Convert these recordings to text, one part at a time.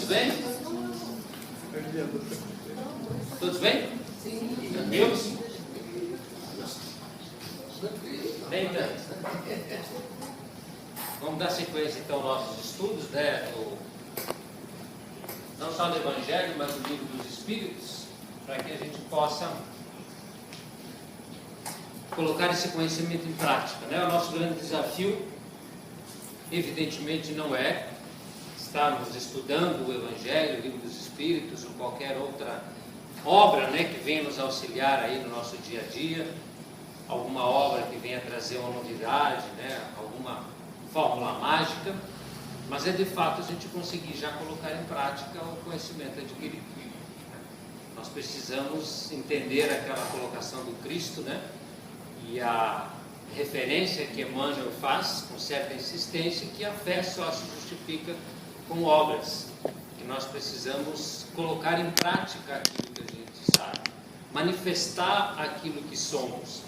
bem? Todos bem? Sim. Tranquilos? Nem tanto. Vamos dar sequência então aos nossos estudos, né? Não só do Evangelho, mas do Livro dos Espíritos, para que a gente possa colocar esse conhecimento em prática, né? O nosso grande desafio, evidentemente, não é estarmos estudando o Evangelho, o Livro dos Espíritos ou qualquer outra obra, né, que venha nos auxiliar aí no nosso dia a dia, alguma obra que venha trazer uma novidade, né, alguma fórmula mágica, mas é de fato a gente conseguir já colocar em prática o conhecimento adquirido. Nós precisamos entender aquela colocação do Cristo, né, e a referência que Emmanuel faz com certa insistência, que a fé só se justifica com obras, que nós precisamos colocar em prática aquilo que a gente sabe, manifestar aquilo que somos,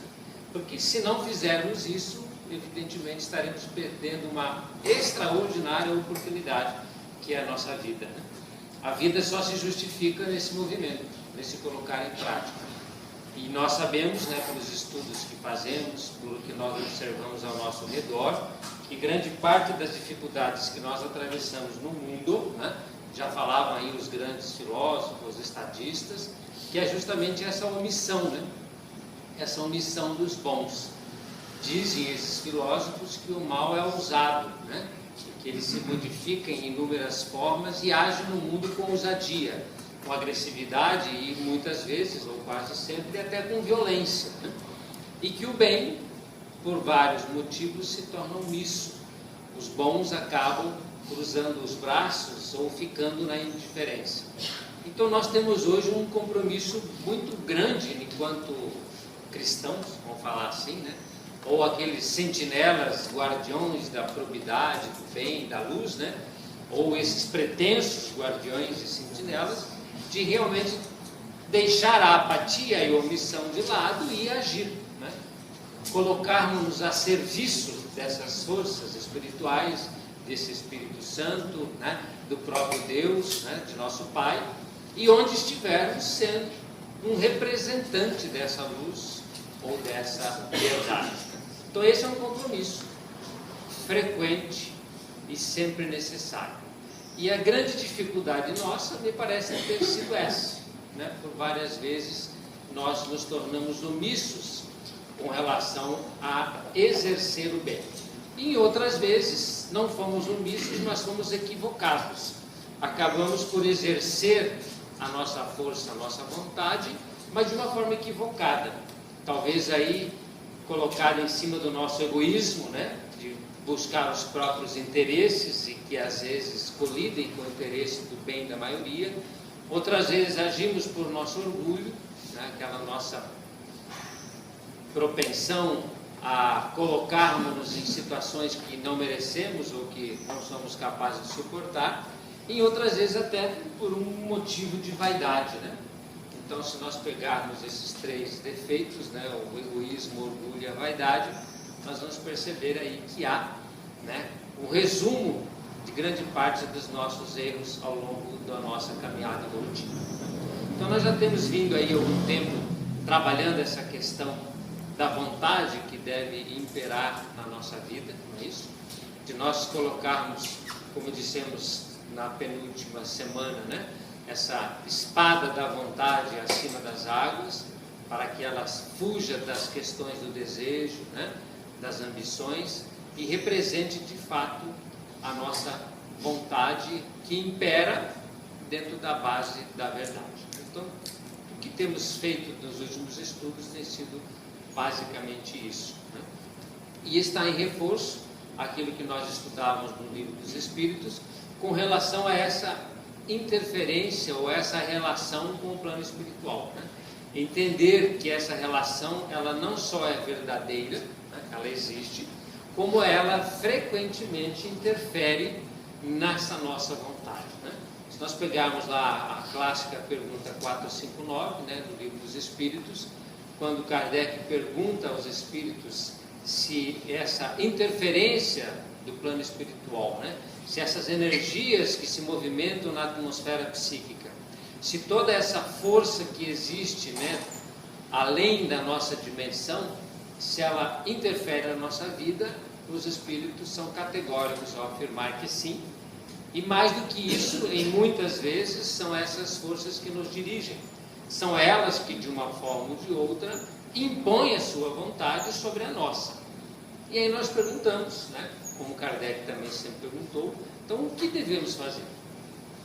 porque se não fizermos isso, evidentemente estaremos perdendo uma extraordinária oportunidade, que é a nossa vida, né? A vida só se justifica nesse movimento, nesse colocar em prática. E nós sabemos, né, pelos estudos que fazemos, pelo que nós observamos ao nosso redor, que grande parte das dificuldades que nós atravessamos no mundo, né, já falavam aí os grandes filósofos, estadistas, que é justamente essa omissão, né, essa omissão dos bons. Dizem esses filósofos que o mal é ousado, né, que ele se modifica em inúmeras formas e age no mundo com ousadia, com agressividade e muitas vezes, ou quase sempre, até com violência, né? E que o bem, por vários motivos, se torna omisso. Os bons acabam cruzando os braços ou ficando na indiferença. Então nós temos hoje um compromisso muito grande enquanto cristãos, vamos falar assim, né? Ou aqueles sentinelas, guardiões da probidade, do bem, da luz, né? Ou esses pretensos guardiões e sentinelas, de realmente deixar a apatia e a omissão de lado e agir, né? Colocarmos a serviço dessas forças espirituais, desse Espírito Santo, né? Do próprio Deus, né? De nosso Pai, e onde estivermos sendo um representante dessa luz ou dessa verdade. Então esse é um compromisso frequente e sempre necessário. E a grande dificuldade nossa, me parece ter sido essa, né? Por várias vezes nós nos tornamos omissos com relação a exercer o bem. E em outras vezes não fomos omissos, mas fomos equivocados. Acabamos por exercer a nossa força, a nossa vontade, mas de uma forma equivocada. Talvez aí colocada em cima do nosso egoísmo, né? De buscar os próprios interesses e que às vezes colidem com o interesse do bem da maioria. Outras vezes agimos por nosso orgulho, né? Aquela nossa propensão a colocarmos-nos em situações que não merecemos ou que não somos capazes de suportar. E outras vezes até por um motivo de vaidade, né? Então, se nós pegarmos esses três defeitos, né, o egoísmo, o orgulho e a vaidade, nós vamos perceber aí que há, né, o resumo de grande parte dos nossos erros ao longo da nossa caminhada evolutiva. Então, nós já temos vindo aí há algum tempo trabalhando essa questão da vontade que deve imperar na nossa vida, não é isso? De nós colocarmos, como dissemos na penúltima semana, né, essa espada da vontade acima das águas, para que ela fuja das questões do desejo, né, das ambições, e represente de fato a nossa vontade que impera dentro da base da verdade. Então, o que temos feito nos últimos estudos tem sido basicamente isso, né? E está em reforço aquilo que nós estudávamos no Livro dos Espíritos com relação a essa interferência ou essa relação com o plano espiritual, né? Entender que essa relação ela não só é verdadeira, né? Ela existe, como ela frequentemente interfere nessa nossa vontade, né? Se nós pegarmos lá a clássica pergunta 459, né, do Livro dos Espíritos, quando Kardec pergunta aos espíritos se essa interferência do plano espiritual, né, se essas energias que se movimentam na atmosfera psíquica, se toda essa força que existe, né, além da nossa dimensão, se ela interfere na nossa vida, os espíritos são categóricos ao afirmar que sim. E mais do que isso, em muitas vezes, são essas forças que nos dirigem. São elas que, de uma forma ou de outra, impõem a sua vontade sobre a nossa. E aí nós perguntamos, né, como Kardec também sempre perguntou, então o que devemos fazer?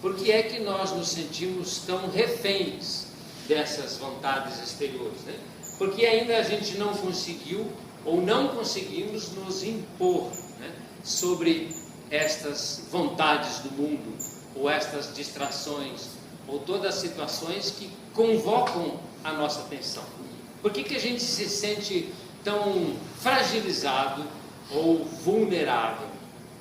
Por que é que nós nos sentimos tão reféns dessas vontades exteriores, né? Porque ainda a gente não conseguiu ou não conseguimos nos impor, né, sobre estas vontades do mundo, ou estas distrações, ou todas as situações que convocam a nossa atenção. Por que a gente se sente tão fragilizado ou vulnerável?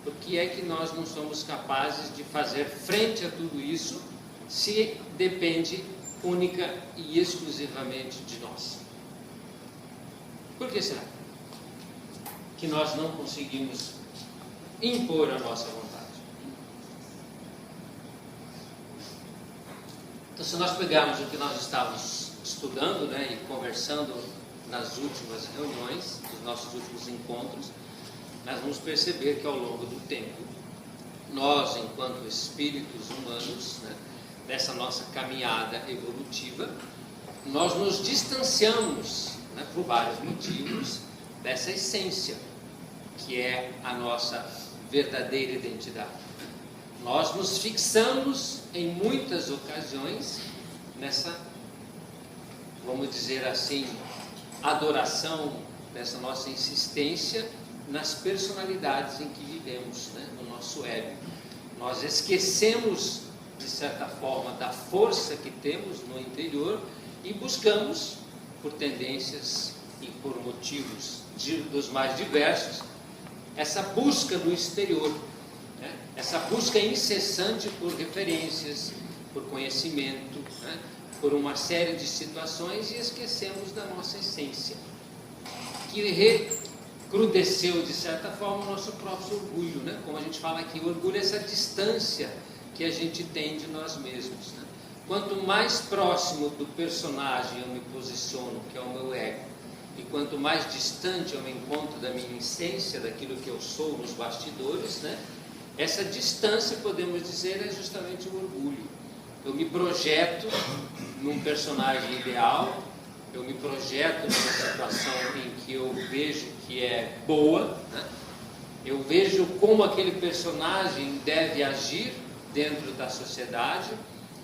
Por que é que nós não somos capazes de fazer frente a tudo isso, se depende única e exclusivamente de nós? Por que será que nós não conseguimos impor a nossa vontade? Então, se nós pegarmos o que nós estávamos estudando, né, e conversando nas últimas reuniões, nos nossos últimos encontros, nós vamos perceber que ao longo do tempo, nós, enquanto espíritos humanos, né, dessa nossa caminhada evolutiva, nós nos distanciamos, né, por vários motivos, dessa essência, que é a nossa verdadeira identidade. Nós nos fixamos em muitas ocasiões nessa, vamos dizer assim, adoração, nessa nossa insistência nas personalidades em que vivemos, né, no nosso ego. Nós esquecemos, de certa forma, da força que temos no interior e buscamos, por tendências e por motivos dos mais diversos, essa busca no exterior, né? Essa busca incessante por referências, por conhecimento, né? Por uma série de situações, e esquecemos da nossa essência, que recrudesceu de certa forma o nosso próprio orgulho, né? Como a gente fala aqui, o orgulho é essa distância que a gente tem de nós mesmos, né? Quanto mais próximo do personagem eu me posiciono, que é o meu ego, e quanto mais distante eu me encontro da minha essência, daquilo que eu sou nos bastidores, né? Essa distância, podemos dizer, é justamente o orgulho. Eu me projeto num personagem ideal, eu me projeto numa situação em que eu vejo que é boa, né? Eu vejo como aquele personagem deve agir dentro da sociedade,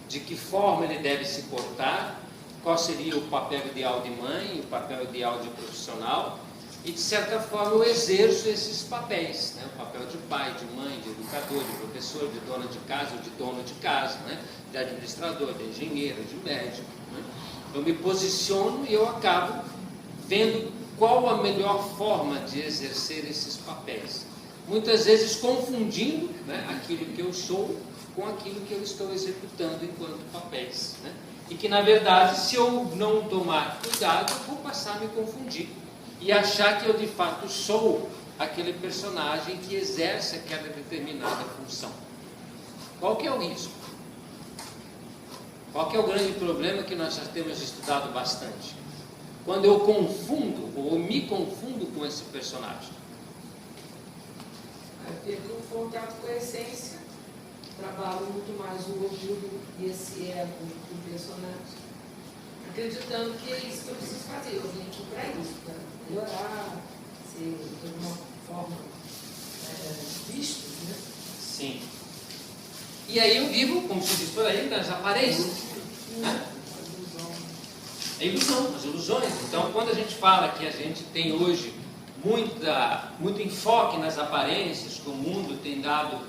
de que forma ele deve se portar, qual seria o papel ideal de mãe, o papel ideal de profissional, e de certa forma eu exerço esses papéis, né? O papel de pai, de mãe, de educador, de professor, de dona de casa ou de dono de casa, né? De administrador, de engenheiro, de médico, né? Eu me posiciono e eu acabo vendo qual a melhor forma de exercer esses papéis, muitas vezes confundindo, né, aquilo que eu sou com aquilo que eu estou executando enquanto papéis, né? E que, na verdade, se eu não tomar cuidado, eu vou passar a me confundir e achar que eu, de fato, sou aquele personagem que exerce aquela determinada função. Qual que é o risco? Qual que é o grande problema que nós já temos estudado bastante? Quando eu confundo, ou me confundo com esse personagem. Aí perco o contato com a essência, trabalho muito mais o orgulho e esse ego do personagem, acreditando que é isso que eu preciso fazer. Eu vim aqui para isso, para melhorar, ser de alguma forma visto, né? Sim. E aí eu vivo, como se diz por aí, nas aparências. Né? É ilusão, as ilusões. Então, quando a gente fala que a gente tem hoje muito enfoque nas aparências, que o mundo tem dado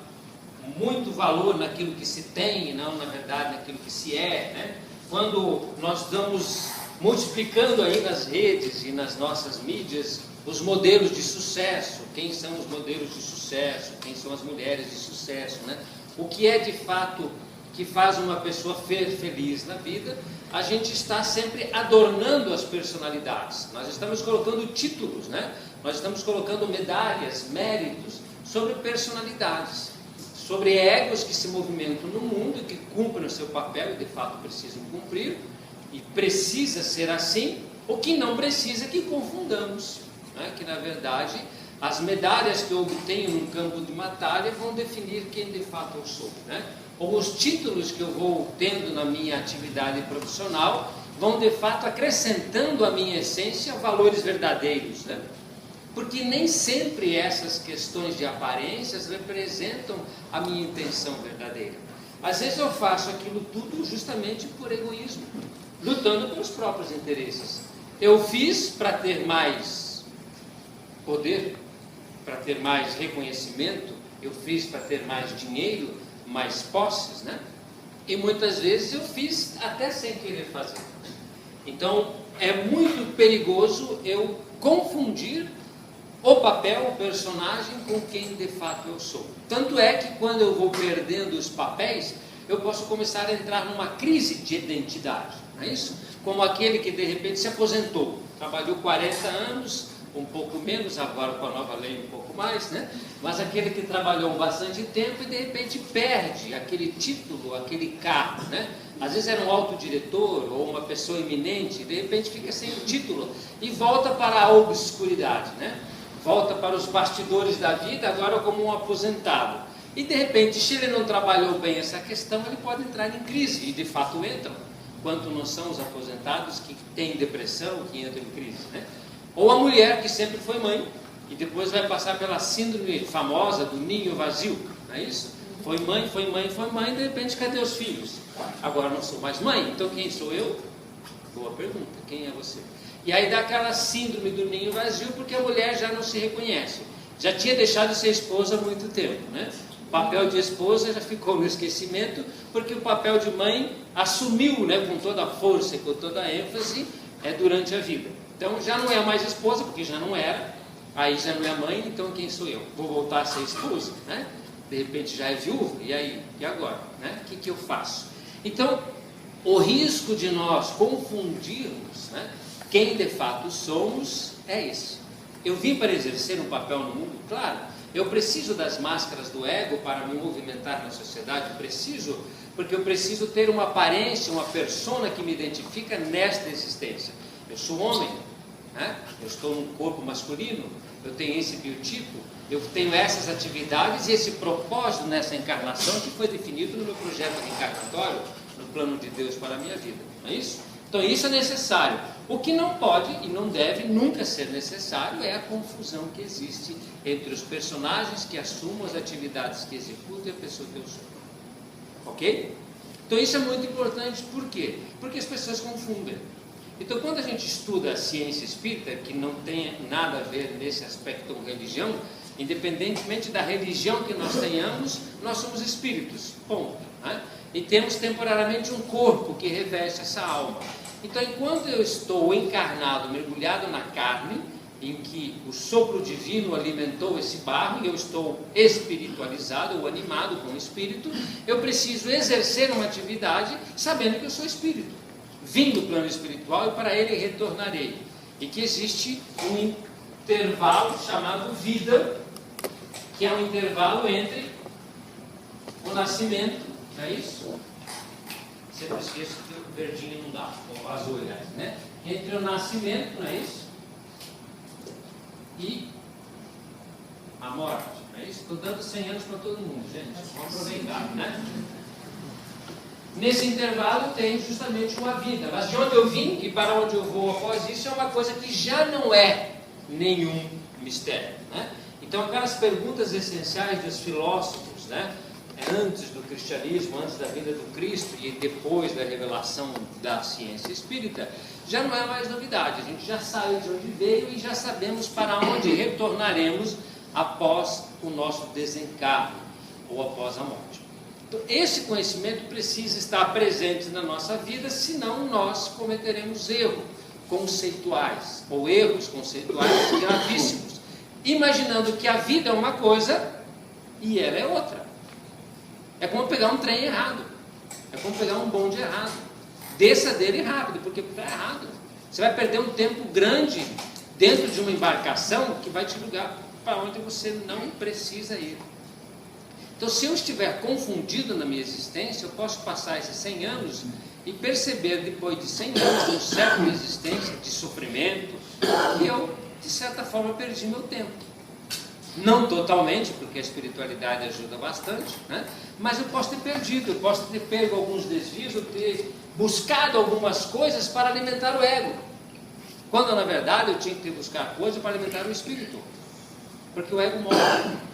muito valor naquilo que se tem e não, na verdade, naquilo que se é, né? Quando nós estamos multiplicando aí nas redes e nas nossas mídias os modelos de sucesso, quem são os modelos de sucesso, quem são as mulheres de sucesso, né? O que é de fato que faz uma pessoa feliz na vida, a gente está sempre adornando as personalidades. Nós estamos colocando títulos, né? Nós estamos colocando medalhas, méritos sobre personalidades, sobre egos que se movimentam no mundo, que cumprem o seu papel e de fato precisam cumprir, e precisa ser assim, ou que não precisa que confundamos, né? Que na verdade as medalhas que eu obtenho num campo de batalha vão definir quem de fato eu sou, né? Ou os títulos que eu vou tendo na minha atividade profissional vão de fato acrescentando à minha essência valores verdadeiros, né? Porque nem sempre essas questões de aparências representam a minha intenção verdadeira. Às vezes eu faço aquilo tudo justamente por egoísmo, lutando pelos próprios interesses. Eu fiz para ter mais poder, para ter mais reconhecimento, eu fiz para ter mais dinheiro, mais posses, né? E muitas vezes eu fiz até sem querer fazer. Então é muito perigoso eu confundir o papel, o personagem com quem de fato eu sou. Tanto é que quando eu vou perdendo os papéis, eu posso começar a entrar numa crise de identidade, não é isso? Como aquele que de repente se aposentou, trabalhou 40 anos, um pouco menos, agora com a nova lei um pouco mais, né? Mas aquele que trabalhou bastante tempo e de repente perde aquele título, aquele cargo, né? Às vezes era um autodiretor ou uma pessoa eminente, de repente fica sem o título e volta para a obscuridade, né? Volta para os bastidores da vida agora como um aposentado. E de repente, se ele não trabalhou bem essa questão, ele pode entrar em crise, e de fato entram. Quanto não são os aposentados que têm depressão, que entram em crise, né? Ou a mulher que sempre foi mãe e depois vai passar pela síndrome famosa do ninho vazio, não é isso? Foi mãe, e de repente cadê os filhos? Agora não sou mais mãe, então quem sou eu? Boa pergunta, quem é você? E aí dá aquela síndrome do ninho vazio porque a mulher já não se reconhece. Já tinha deixado de ser esposa há muito tempo, né? O papel de esposa já ficou no esquecimento porque o papel de mãe assumiu, né, com toda a força e com toda a ênfase durante a vida. Então já não é mais esposa, porque já não era, aí já não é mãe, então quem sou eu? Vou voltar a ser esposa, né? De repente já é viúva, e aí? E agora? Né? O que eu faço? Então, o risco de nós confundirmos, né, quem de fato somos é esse. Eu vim para exercer um papel no mundo, claro, eu preciso das máscaras do ego para me movimentar na sociedade, porque eu preciso ter uma aparência, uma persona que me identifica nesta existência. Eu sou homem, né? Eu estou num corpo masculino, eu tenho esse biotipo, eu tenho essas atividades e esse propósito nessa encarnação que foi definido no meu projeto reencarnatório, no plano de Deus para a minha vida, não é isso? Então isso é necessário. O que não pode e não deve nunca ser necessário é a confusão que existe entre os personagens que assumam as atividades que executam e a pessoa que eu sou. Ok? Então isso é muito importante, por quê? Porque as pessoas confundem. Então, quando a gente estuda a ciência espírita, que não tem nada a ver nesse aspecto com religião, independentemente da religião que nós tenhamos, nós somos espíritos, ponto, né? E temos temporariamente um corpo que reveste essa alma. Então, enquanto eu estou encarnado, mergulhado na carne, em que o sopro divino alimentou esse barro, e eu estou espiritualizado ou animado com o espírito, eu preciso exercer uma atividade sabendo que eu sou espírito. Vim do plano espiritual e para ele retornarei. E que existe um intervalo chamado vida, que é um intervalo entre o nascimento, não é isso? Sempre esqueço que o verdinho não dá, ou azul, aliás, né? Entre o nascimento, não é isso? E a morte, não é isso? Estou dando 100 anos para todo mundo, gente. Vamos aproveitar, né? Nesse intervalo tem justamente uma vida, mas de onde eu vim e para onde eu vou após isso é uma coisa que já não é nenhum mistério, né? Então aquelas perguntas essenciais dos filósofos, né, antes do cristianismo, antes da vinda do Cristo e depois da revelação da ciência espírita, já não é mais novidade. A gente já sabe de onde veio e já sabemos para onde retornaremos após o nosso desencarne ou após a morte. Então, esse conhecimento precisa estar presente na nossa vida, senão nós cometeremos erros conceituais, ou erros conceituais gravíssimos, imaginando que a vida é uma coisa e ela é outra. É como pegar um trem errado, é como pegar um bonde errado. Desça dele rápido, porque está errado. Você vai perder um tempo grande dentro de uma embarcação que vai te levar para onde você não precisa ir. Então, se eu estiver confundido na minha existência, eu posso passar esses 100 anos e perceber, depois de 100 anos de um certo de existência, de sofrimento, que eu, de certa forma, perdi meu tempo. Não totalmente, porque a espiritualidade ajuda bastante, né? Mas eu posso ter perdido, eu posso ter pego alguns desvios, eu ter buscado algumas coisas para alimentar o ego, quando na verdade eu tinha que buscar coisas para alimentar o espírito, porque o ego morre,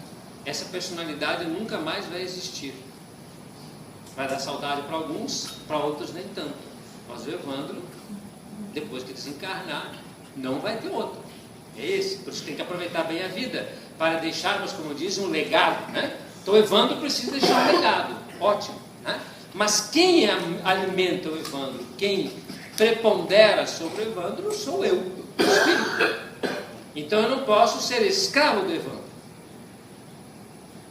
essa personalidade nunca mais vai existir, vai dar saudade para alguns, para outros nem tanto, mas o Evandro, depois que desencarnar, não vai ter outro, é esse, por isso tem que aproveitar bem a vida, para deixarmos, como dizem, um legado, né? Então o Evandro precisa deixar um legado, ótimo, né? Mas quem alimenta o Evandro, quem prepondera sobre o Evandro, sou eu, o espírito. Então eu não posso ser escravo do Evandro,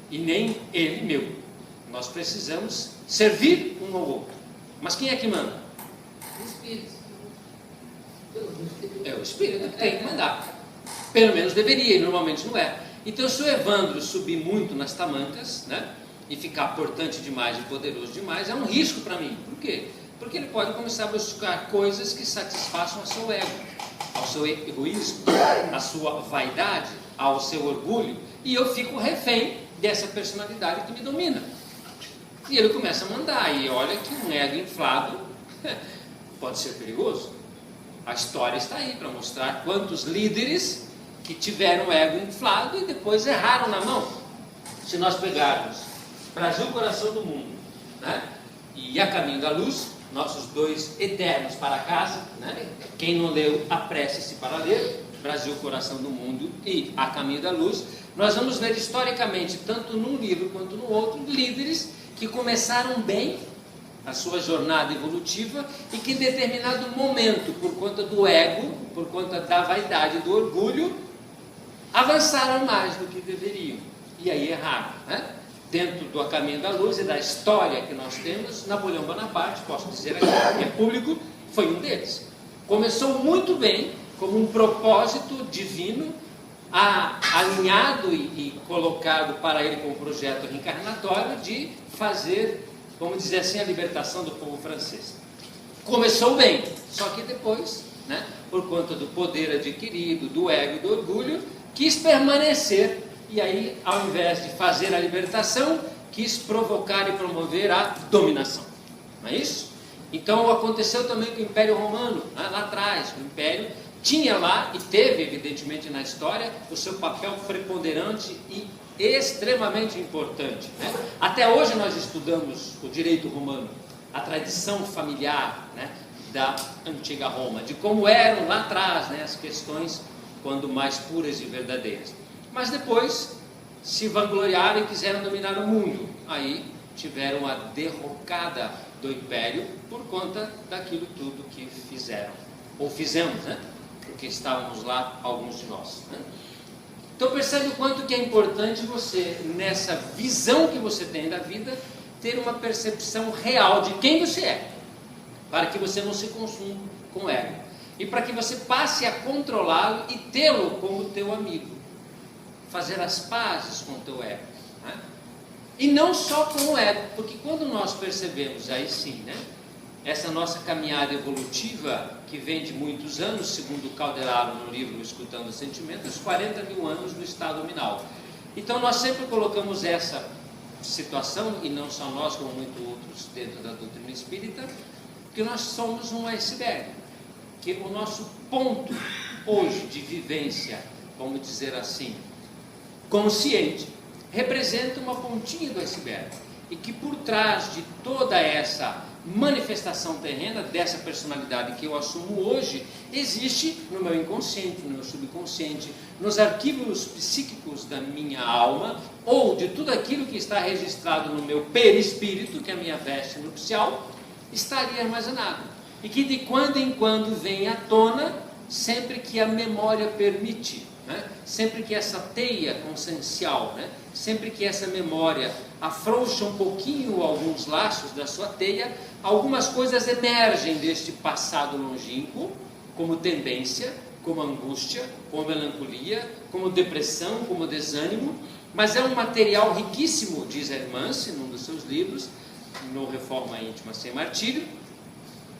e nem ele meu. Nós precisamos servir um ao outro. Mas quem é que manda? O espírito. É o espírito que tem que mandar. Pelo menos deveria, e normalmente não é. Então, se o Evandro subir muito nas tamancas, né, e ficar portante demais e poderoso demais, é um risco para mim. Por quê? Porque ele pode começar a buscar coisas que satisfaçam ao seu ego, ao seu egoísmo, à sua vaidade, ao seu orgulho, e eu fico refém dessa personalidade que me domina. E ele começa a mandar, e olha que um ego inflado pode ser perigoso. A história está aí para mostrar quantos líderes que tiveram o ego inflado e depois erraram na mão. Se nós pegarmos Brasil, Coração do Mundo, né, e A Caminho da Luz, nossos dois eternos para casa, né? Quem não leu, apresse-se para ler, Brasil, Coração do Mundo e A Caminho da Luz, nós vamos ver historicamente, tanto num livro quanto no outro, líderes que começaram bem a sua jornada evolutiva e que em determinado momento, por conta do ego, por conta da vaidade, do orgulho, avançaram mais do que deveriam, e aí erraram, né? Dentro do A Caminho da Luz e da história que nós temos, Napoleão Bonaparte, posso dizer aqui, que é público, foi um deles. Começou muito bem, como um propósito divino, alinhado e colocado para ele como projeto reencarnatório de fazer, vamos dizer assim, a libertação do povo francês. Começou bem, só que depois, né, por conta do poder adquirido, do ego e do orgulho, quis permanecer, e aí, ao invés de fazer a libertação, quis provocar e promover a dominação. Não é isso? Então aconteceu também com o Império Romano, lá atrás. O Império tinha lá, e teve evidentemente na história, o seu papel preponderante e extremamente importante, né? Até hoje nós estudamos o direito romano, a tradição familiar, né, da antiga Roma, de como eram lá atrás, né, as questões quando mais puras e verdadeiras. Mas depois se vangloriaram e quiseram dominar o mundo. Aí tiveram a derrocada do império por conta daquilo tudo que fizeram. Ou fizemos, né? Porque estávamos lá, alguns de nós, né? Então percebe o quanto que é importante você, nessa visão que você tem da vida, ter uma percepção real de quem você é, para que você não se consuma com o ego, e para que você passe a controlá-lo e tê-lo como teu amigo, fazer as pazes com o teu ego, né? E não só com o ego, porque quando nós percebemos, aí sim, né, essa nossa caminhada evolutiva, que vem de muitos anos, segundo Calderaro no livro Escutando os Sentimentos, 40 mil anos do estado nominal. Então nós sempre colocamos essa situação, e não só nós, como muitos outros dentro da doutrina espírita, que nós somos um iceberg, que o nosso ponto hoje de vivência, vamos dizer assim, consciente, representa uma pontinha do iceberg, e que por trás de toda essa manifestação terrena dessa personalidade que eu assumo hoje, existe no meu inconsciente, no meu subconsciente, nos arquivos psíquicos da minha alma, ou de tudo aquilo que está registrado no meu perispírito, que é a minha veste nupcial, está ali armazenado, e que de quando em quando vem à tona, sempre que a memória permite, né? Sempre que essa teia consciencial, né? Sempre que essa memória afrouxa um pouquinho alguns laços da sua teia, algumas coisas emergem deste passado longínquo, como tendência, como angústia, como melancolia, como depressão, como desânimo, Mas é um material riquíssimo, diz Hermance, num dos seus livros, no Reforma Íntima Sem Martírio,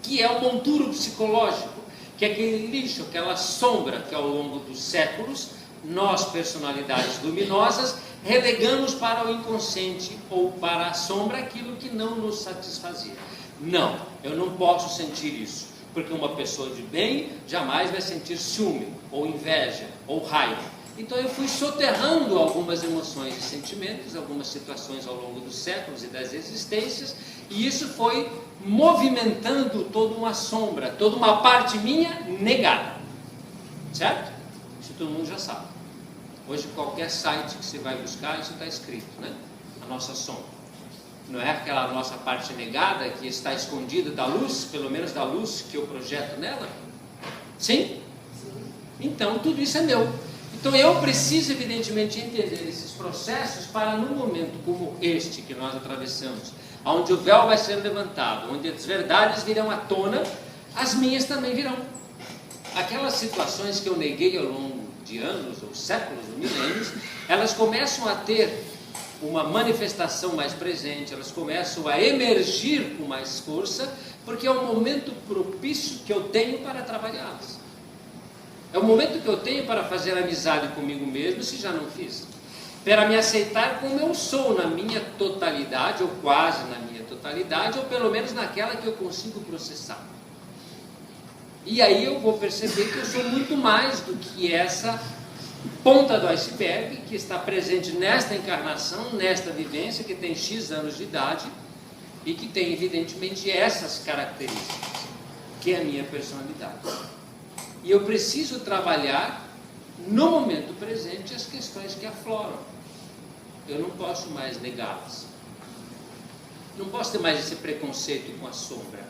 que é o monturo psicológico, que é aquele lixo, aquela sombra que ao longo dos séculos, nós, personalidades luminosas, relegamos para o inconsciente ou para a sombra aquilo que não nos satisfazia. Não, eu não posso sentir isso, porque uma pessoa de bem jamais vai sentir ciúme, ou inveja, ou raiva. Então eu fui soterrando algumas emoções e sentimentos, algumas situações ao longo dos séculos e das existências, e isso foi movimentando toda uma sombra, toda uma parte minha negada. Certo? Isso todo mundo já sabe. Hoje qualquer site que você vai buscar, isso está escrito, né? A nossa sombra. Não é aquela nossa parte negada que está escondida da luz, pelo menos da luz que eu projeto nela? Sim? Então tudo isso é meu. Então eu preciso evidentemente entender esses processos para num momento como este que nós atravessamos, onde o véu vai ser levantado, onde as verdades virão à tona, as minhas também virão. Aquelas situações que eu neguei ao longo de anos, ou séculos, ou milênios, elas começam a ter uma manifestação mais presente, elas começam a emergir com mais força, porque é o momento propício que eu tenho para trabalhá-las. É o momento que eu tenho para fazer amizade comigo mesmo, se já não fiz. Para me aceitar como eu sou, na minha totalidade, ou quase na minha totalidade, ou pelo menos naquela que eu consigo processar. E aí eu vou perceber que eu sou muito mais do que essa ponta do iceberg que está presente nesta encarnação, nesta vivência, que tem X anos de idade e que tem evidentemente essas características, que é a minha personalidade. E eu preciso trabalhar no momento presente as questões que afloram. Eu não posso mais negá-las. Não posso ter mais esse preconceito com a sombra.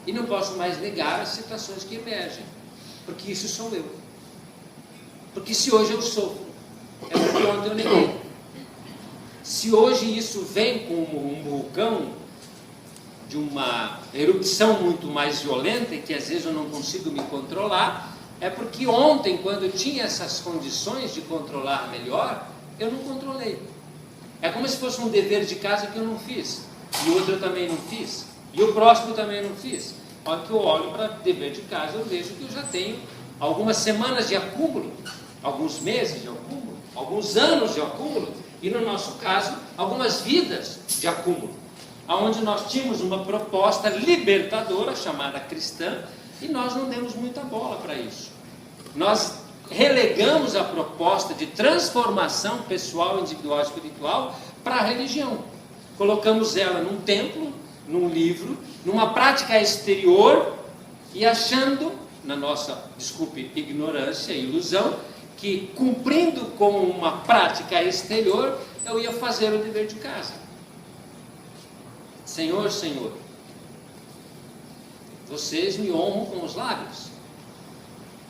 E não posso mais negar as situações que emergem, porque isso sou eu. Porque se hoje eu sofro, é porque ontem eu neguei. Se hoje isso vem como um vulcão, de uma erupção muito mais violenta, e que às vezes eu não consigo me controlar, é porque ontem, quando eu tinha essas condições de controlar melhor, eu não controlei. É como se fosse um dever de casa que eu não fiz, e o outro eu também não fiz, e o próximo também não fiz. A hora que eu olho para dever de casa, eu vejo que eu já tenho algumas semanas de acúmulo, alguns meses de acúmulo, alguns anos de acúmulo, e no nosso caso, algumas vidas de acúmulo, onde nós tínhamos uma proposta libertadora, chamada cristã, e nós não demos muita bola para isso. Nós relegamos a proposta de transformação pessoal, individual e espiritual para a religião. Colocamos ela num templo, num livro, numa prática exterior, e achando, na nossa, desculpe, ignorância e ilusão, que cumprindo com uma prática exterior, eu ia fazer o dever de casa. Senhor, Senhor, vocês me honram com os lábios,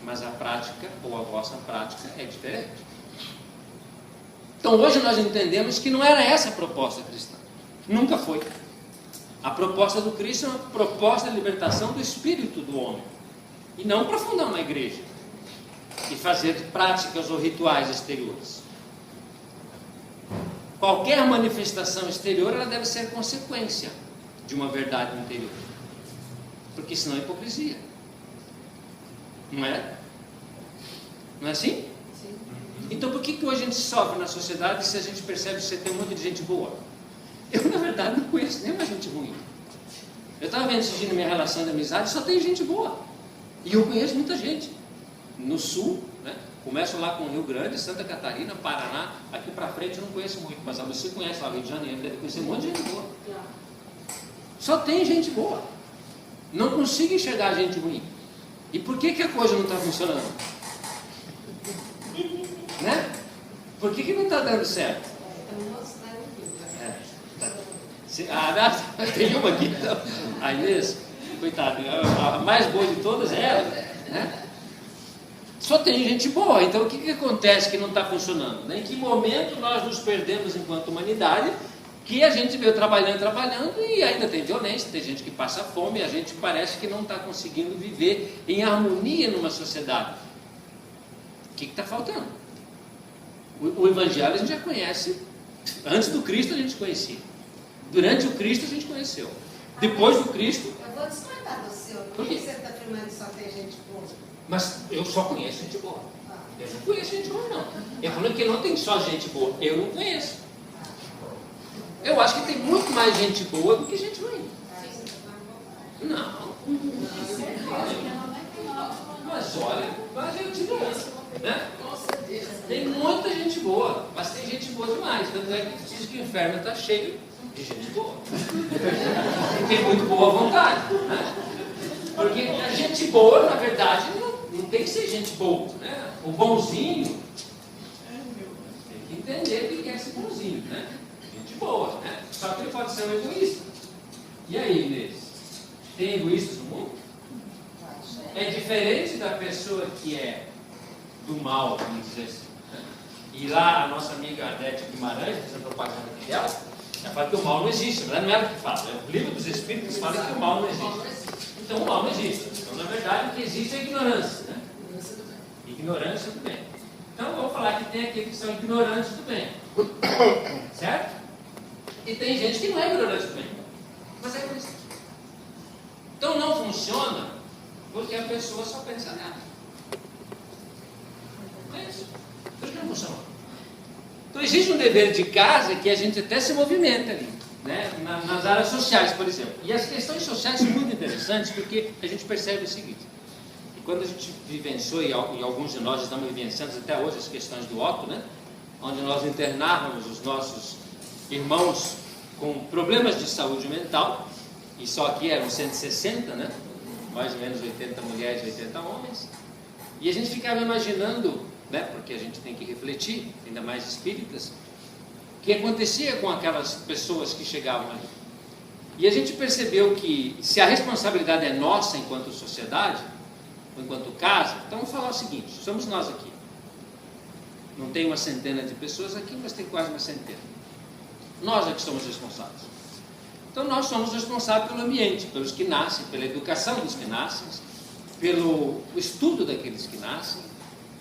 mas a prática, ou a vossa prática, é diferente. Então hoje nós entendemos que não era essa a proposta cristã. Nunca foi. A proposta do Cristo é uma proposta de libertação do espírito do homem. E não para fundar uma igreja e fazer práticas ou rituais exteriores. Qualquer manifestação exterior, ela deve ser consequência de uma verdade interior. Porque senão é hipocrisia. Não é? Não é assim? Sim. Então por que hoje a gente sofre na sociedade se a gente percebe que você tem um monte de gente boa? Eu, na verdade, não conheço nenhuma gente ruim. Eu estava vendo esse dia na minha relação de amizade, só tem gente boa. E eu conheço muita gente. No sul, né? Começo lá com Rio Grande, Santa Catarina, Paraná. Aqui para frente eu não conheço muito, mas você conhece lá Rio de Janeiro, deve conhecer um monte de gente boa. Só tem gente boa. Não consigo enxergar gente ruim. E por que a coisa não está funcionando? Né? Por que não está dando certo? Tem uma aqui, então. A Inês, coitada, a mais boa de todas é ela, né? Só tem gente boa. Então o que acontece que não está funcionando? Né? Em que momento nós nos perdemos enquanto humanidade, que a gente veio trabalhando e ainda tem violência, tem gente que passa fome, e a gente parece que não está conseguindo viver em harmonia numa sociedade. O que está faltando? O Evangelho a gente já conhece. Antes do Cristo a gente conhecia. Durante o Cristo a gente conheceu. Depois do Cristo... Eu vou discordar do senhor. Por que você está afirmando que só tem gente boa? Mas eu só conheço gente boa. Eu não conheço gente ruim, não. Eu falando que não tem só gente boa. Eu não conheço. Eu acho que tem muito mais gente boa do que gente ruim. Não. Mas olha, a gente boa, né? Tem muita gente boa, mas tem gente boa demais. Tanto é que diz que o inferno está cheio de gente boa. E tem muito boa vontade, né? Porque a gente boa, na verdade, não tem que ser gente boa, né? O bonzinho tem que entender que quer ser bonzinho, né? Gente boa, né? Só que ele pode ser um egoísta. E aí, Inês? Tem egoístas no mundo? É diferente da pessoa que é do mal, vamos dizer assim. Né? E lá a nossa amiga Adete Guimarães, essa propaganda aqui dela, ela fala que o mal não existe. Não é ela que fala, é o livro dos Espíritos que fala que o mal não existe. Então o mal não existe. Então, na verdade, o que existe é a ignorância. Né? Ignorância do bem. Então, vou falar que tem aqueles que são ignorantes do bem. Certo? E tem gente que não é ignorante do bem. Mas é egoísta. Então não funciona porque a pessoa só pensa nela. É isso. Por que não funciona? Então existe um dever de casa que a gente até se movimenta ali, né? Nas áreas sociais, por exemplo. E as questões sociais são muito interessantes porque a gente percebe o seguinte: que quando a gente vivenciou, e alguns de nós estamos vivenciando até hoje as questões do óbito, né? Onde nós internávamos os nossos irmãos com problemas de saúde mental, e só aqui eram 160, né? Mais ou menos 80 mulheres e 80 homens, e a gente ficava imaginando, né? Porque a gente tem que refletir, ainda mais espíritas, o que acontecia com aquelas pessoas que chegavam ali. E a gente percebeu que se a responsabilidade é nossa enquanto sociedade, enquanto casa, então vamos falar o seguinte: somos nós aqui. Não tem uma centena de pessoas aqui, mas tem quase uma centena. Nós é que somos responsáveis. Então nós somos responsáveis pelo ambiente, pelos que nascem, pela educação dos que nascem, pelo estudo daqueles que nascem,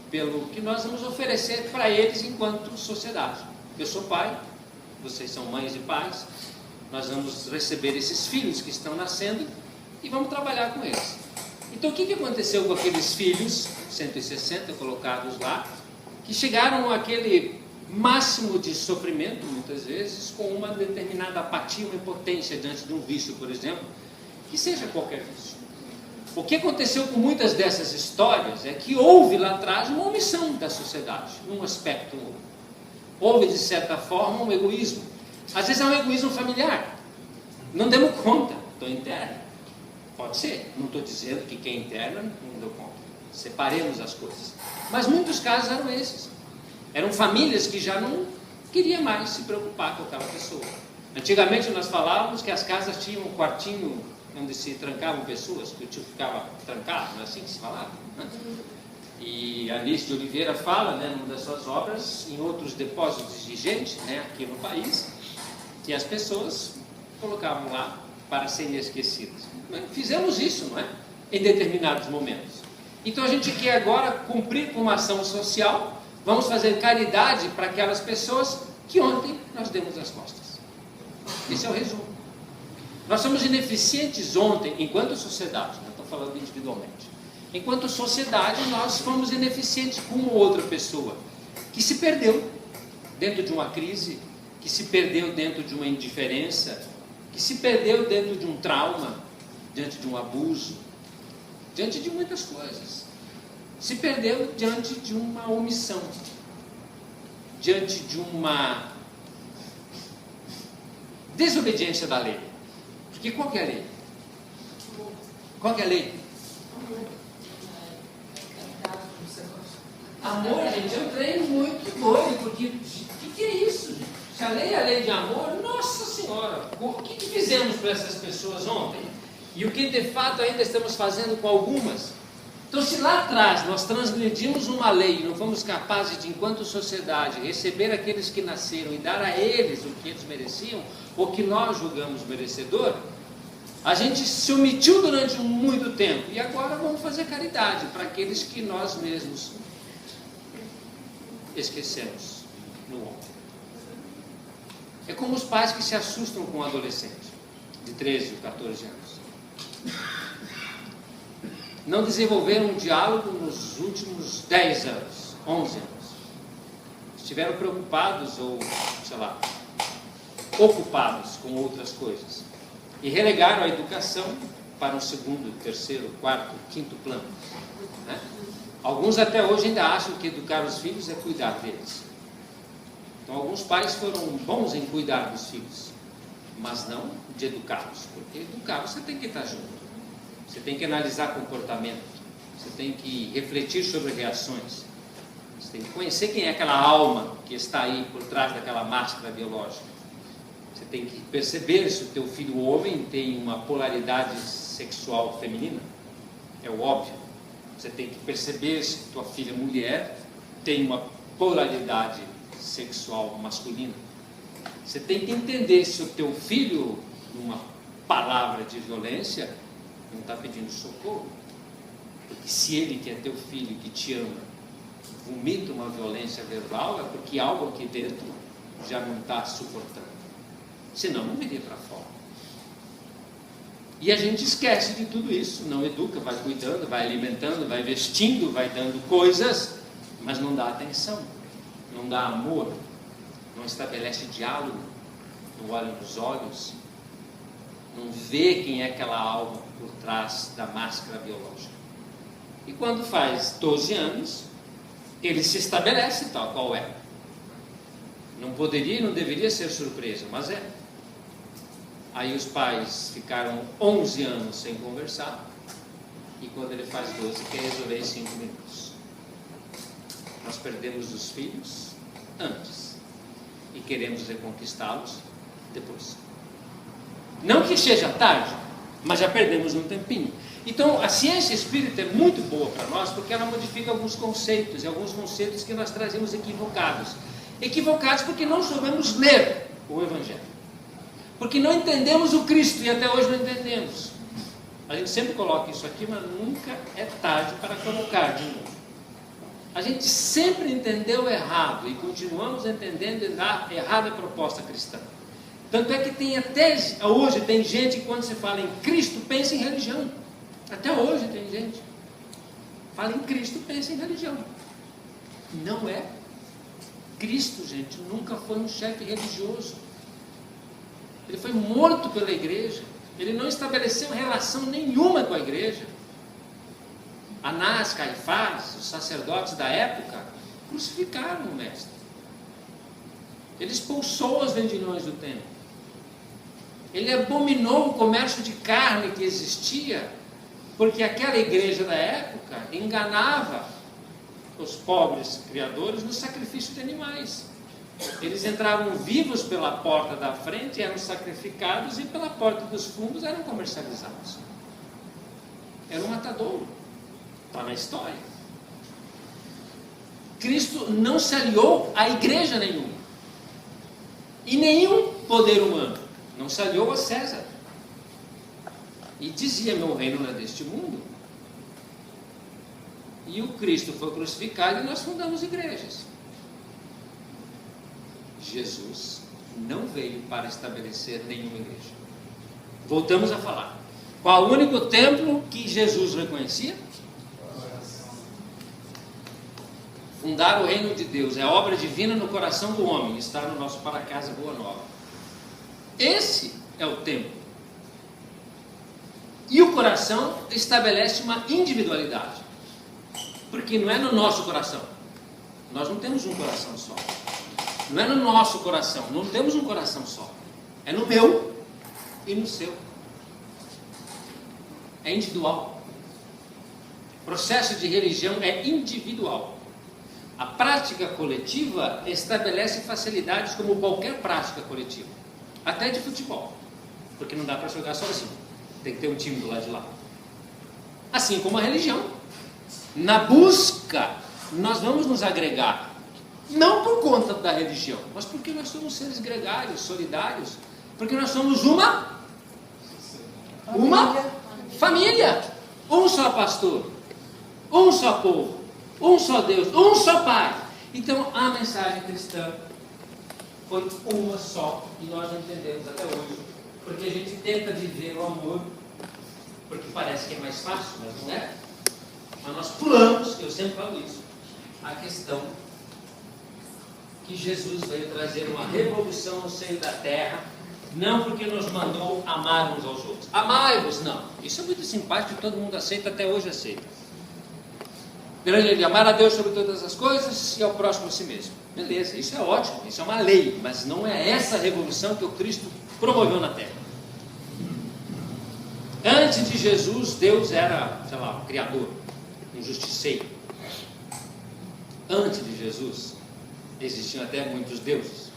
pelo que nós vamos oferecer para eles enquanto sociedade. Eu sou pai, vocês são mães e pais, nós vamos receber esses filhos que estão nascendo e vamos trabalhar com eles. Então o que aconteceu com aqueles filhos, 160 colocados lá, que chegaram àquele máximo de sofrimento, muitas vezes, com uma determinada apatia, uma impotência diante de um vício, por exemplo, que seja qualquer vício. O que aconteceu com muitas dessas histórias é que houve lá atrás uma omissão da sociedade, num aspecto. Houve, de certa forma, um egoísmo. Às vezes é um egoísmo familiar. Não demos conta, estou interno. Pode ser, não estou dizendo que quem é interno não deu conta. Separemos as coisas. Mas muitos casos eram esses. Eram famílias que já não queriam mais se preocupar com aquela pessoa. Antigamente nós falávamos que as casas tinham um quartinho onde se trancavam pessoas, que o tio ficava trancado, não é assim que se falava? Né? E a Alice de Oliveira fala, né, numa das suas obras, em outros depósitos de gente, né, aqui no país, que as pessoas colocavam lá para serem esquecidas. Fizemos isso, não é? Em determinados momentos. Então a gente quer agora cumprir com uma ação social. Vamos fazer caridade para aquelas pessoas que ontem nós demos as costas. Esse é o resumo. Nós somos ineficientes ontem, enquanto sociedade, não estou falando individualmente. Enquanto sociedade, nós fomos ineficientes com uma outra pessoa que se perdeu dentro de uma crise, que se perdeu dentro de uma indiferença, que se perdeu dentro de um trauma, diante de um abuso, diante de muitas coisas. Se perdeu diante de uma omissão, diante de uma desobediência da lei. Porque qual que é a lei? Qual que é a lei? Amor, gente, é um trem muito doido, porque o que é isso, gente? Se a lei é a lei de amor, nossa senhora, o que fizemos para essas pessoas ontem? E o que de fato ainda estamos fazendo com algumas? Então, se lá atrás nós transgredimos uma lei e não fomos capazes de, enquanto sociedade, receber aqueles que nasceram e dar a eles o que eles mereciam, ou que nós julgamos merecedor, a gente se omitiu durante muito tempo. E agora vamos fazer caridade para aqueles que nós mesmos esquecemos. no homem. É como os pais que se assustam com um adolescente de 13 ou 14 anos. Não desenvolveram um diálogo nos últimos 10 anos, 11 anos. Estiveram preocupados ou, sei lá, ocupados com outras coisas. E relegaram a educação para um segundo, terceiro, quarto, quinto plano. Né? Alguns até hoje ainda acham que educar os filhos é cuidar deles. Então alguns pais foram bons em cuidar dos filhos, mas não de educá-los. Porque educá-los você tem que estar junto. Você tem que analisar comportamento. Você tem que refletir sobre reações. Você tem que conhecer quem é aquela alma que está aí por trás daquela máscara biológica. Você tem que perceber se o teu filho homem tem uma polaridade sexual feminina. É o óbvio. Você tem que perceber se tua filha mulher tem uma polaridade sexual masculina. Você tem que entender se o teu filho, numa palavra de violência, não está pedindo socorro. Porque se ele, que é teu filho, que te ama, vomita uma violência verbal, é porque algo aqui dentro já não está suportando. Senão não viria para fora. E a gente esquece de tudo isso, não educa, vai cuidando, vai alimentando, vai vestindo, vai dando coisas, mas não dá atenção, não dá amor, não estabelece diálogo, não olha nos olhos, não vê quem é aquela alma por trás da máscara biológica. E quando faz 12 anos, ele se estabelece tal qual é. Não poderia e não deveria ser surpresa, mas é. Aí os pais ficaram 11 anos sem conversar, e quando ele faz 12, quer resolver em 5 minutos. Nós perdemos os filhos antes, e queremos reconquistá-los depois. Não que seja tarde, mas já perdemos um tempinho. Então, a ciência espírita é muito boa para nós, porque ela modifica alguns conceitos, e alguns conceitos que nós trazemos equivocados. Equivocados porque não soubemos ler o Evangelho. Porque não entendemos o Cristo, e até hoje não entendemos. A gente sempre coloca isso aqui, mas nunca é tarde para colocar de novo. A gente sempre entendeu errado, e continuamos entendendo errado a proposta cristã. Tanto é que tem até hoje, tem gente que quando se fala em Cristo, pensa em religião. Até hoje tem gente. Fala em Cristo, pensa em religião. Não é. Cristo, gente, nunca foi um chefe religioso. Ele foi morto pela igreja. Ele não estabeleceu relação nenhuma com a igreja. Anás, Caifás, os sacerdotes da época, crucificaram o mestre. Ele expulsou os vendilhões do templo. Ele abominou o comércio de carne que existia, porque aquela igreja da época enganava os pobres criadores no sacrifício de animais. Eles entravam vivos pela porta da frente, eram sacrificados, e pela porta dos fundos eram comercializados. Era um matadouro. Está na história. Cristo não se aliou a igreja nenhuma. E nenhum poder humano. Não se aliou a César. E dizia: meu reino não é deste mundo. E o Cristo foi crucificado e nós fundamos igrejas. Jesus não veio para estabelecer nenhuma igreja. Voltamos a falar. Qual o único templo que Jesus reconhecia? Fundar o reino de Deus é obra divina no coração do homem. Está no nosso Para Casa Boa Nova. Esse é o templo. E o coração estabelece uma individualidade. Porque não é no nosso coração. Nós não temos um coração só. Não é no nosso coração. Não temos um coração só. É no meu e no seu. É individual. O processo de religião é individual. A prática coletiva estabelece facilidades como qualquer prática coletiva. Até de futebol. Porque não dá para jogar sozinho. Tem que ter um time do lado de lá. Assim como a religião. Na busca, nós vamos nos agregar. Não por conta da religião, mas porque nós somos seres gregários, solidários. Porque nós somos uma família. Um só pastor. Um só povo. Um só Deus. Um só Pai. Então, a mensagem cristã foi uma só, e nós não entendemos até hoje, porque a gente tenta viver o amor, porque parece que é mais fácil, mas não é. Mas nós pulamos, eu sempre falo isso, a questão que Jesus veio trazer uma revolução no seio da terra, não porque nos mandou amar uns aos outros. Amai-vos, não. Isso é muito simpático e todo mundo aceita, até hoje aceita. Grande de amar a Deus sobre todas as coisas e ao próximo a si mesmo. Beleza, isso é ótimo, isso é uma lei, mas não é essa revolução que o Cristo promoveu na terra. Antes de Jesus, Deus era, sei lá, um criador, um justiceiro. Antes de Jesus, existiam até muitos deuses.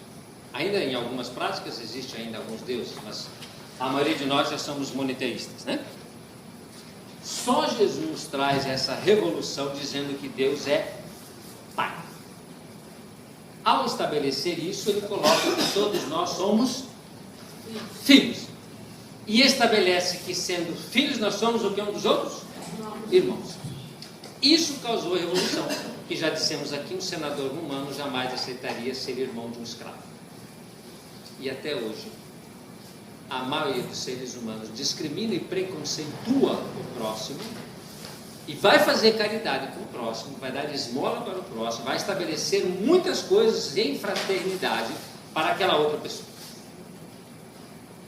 Ainda em algumas práticas existem ainda alguns deuses, mas a maioria de nós já somos monoteístas, né? Só Jesus traz essa revolução dizendo que Deus é Pai. Ao estabelecer isso, ele coloca que todos nós somos filhos. E estabelece que, sendo filhos, nós somos o que um dos outros? Irmãos. Isso causou a revolução. E já dissemos aqui, um senador romano jamais aceitaria ser irmão de um escravo. E até hoje, a maioria dos seres humanos discrimina e preconceitua o próximo e vai fazer caridade com o próximo, vai dar esmola para o próximo, vai estabelecer muitas coisas em fraternidade para aquela outra pessoa,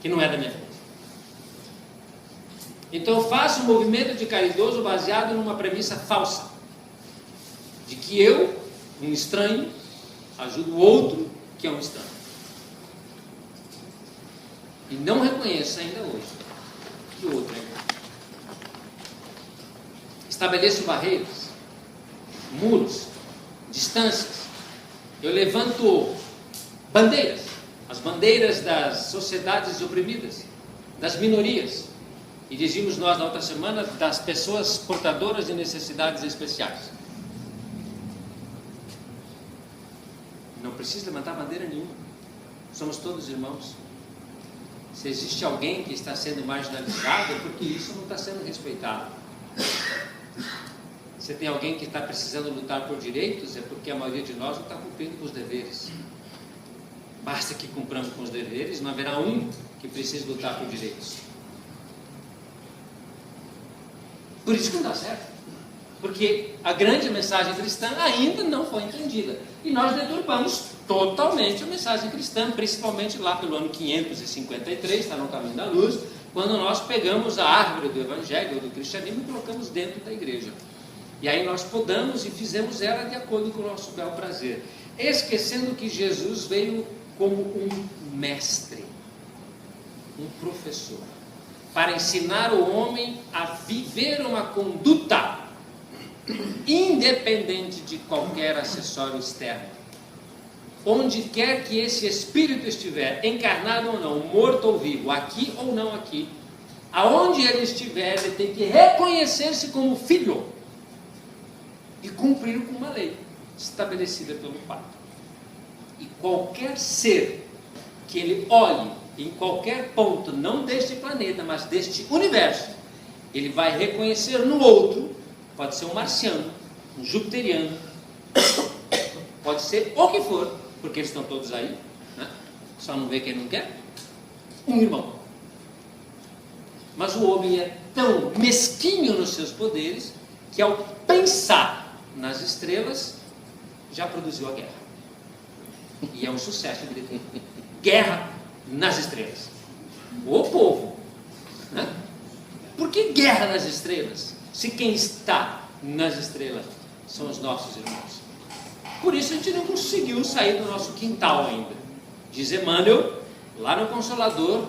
que não é da minha família. Então eu faço um movimento de caridoso baseado numa premissa falsa, de que eu, um estranho, ajudo o outro que é um estranho. E não reconheço ainda hoje que o outro é igual. Estabeleço barreiras, muros, distâncias. Eu levanto bandeiras, as bandeiras das sociedades oprimidas, das minorias. E dizíamos nós na outra semana das pessoas portadoras de necessidades especiais. Não precisa levantar bandeira nenhuma. Somos todos irmãos. Se existe alguém que está sendo marginalizado, é porque isso não está sendo respeitado. Se tem alguém que está precisando lutar por direitos, é porque a maioria de nós não está cumprindo com os deveres. Basta que cumpramos com os deveres, não haverá um que precise lutar por direitos. Por isso que não dá certo. Porque a grande mensagem cristã ainda não foi entendida. E nós deturpamos totalmente a mensagem cristã, principalmente lá pelo ano 553, está no caminho da luz, quando nós pegamos a árvore do evangelho, do cristianismo, e colocamos dentro da igreja. E aí nós podamos e fizemos ela de acordo com o nosso bel prazer, esquecendo que Jesus veio como um mestre, um professor, para ensinar o homem a viver uma conduta independente de qualquer acessório externo. Onde quer que esse espírito estiver, encarnado ou não, morto ou vivo, aqui ou não aqui, aonde ele estiver, ele tem que reconhecer-se como filho e cumprir com uma lei estabelecida pelo Pai. E qualquer ser que ele olhe em qualquer ponto, não deste planeta, mas deste universo, ele vai reconhecer no outro. Pode ser um marciano, um jupiteriano, pode ser o que for, porque eles estão todos aí, né? Só não vê quem não quer, um irmão. Mas o homem é tão mesquinho nos seus poderes, que ao pensar nas estrelas, já produziu a guerra. E é um sucesso de guerra nas estrelas. O povo, né? Por que guerra nas estrelas? Se quem está nas estrelas são os nossos irmãos. Por isso a gente não conseguiu sair do nosso quintal ainda. Diz Emmanuel, lá no Consolador,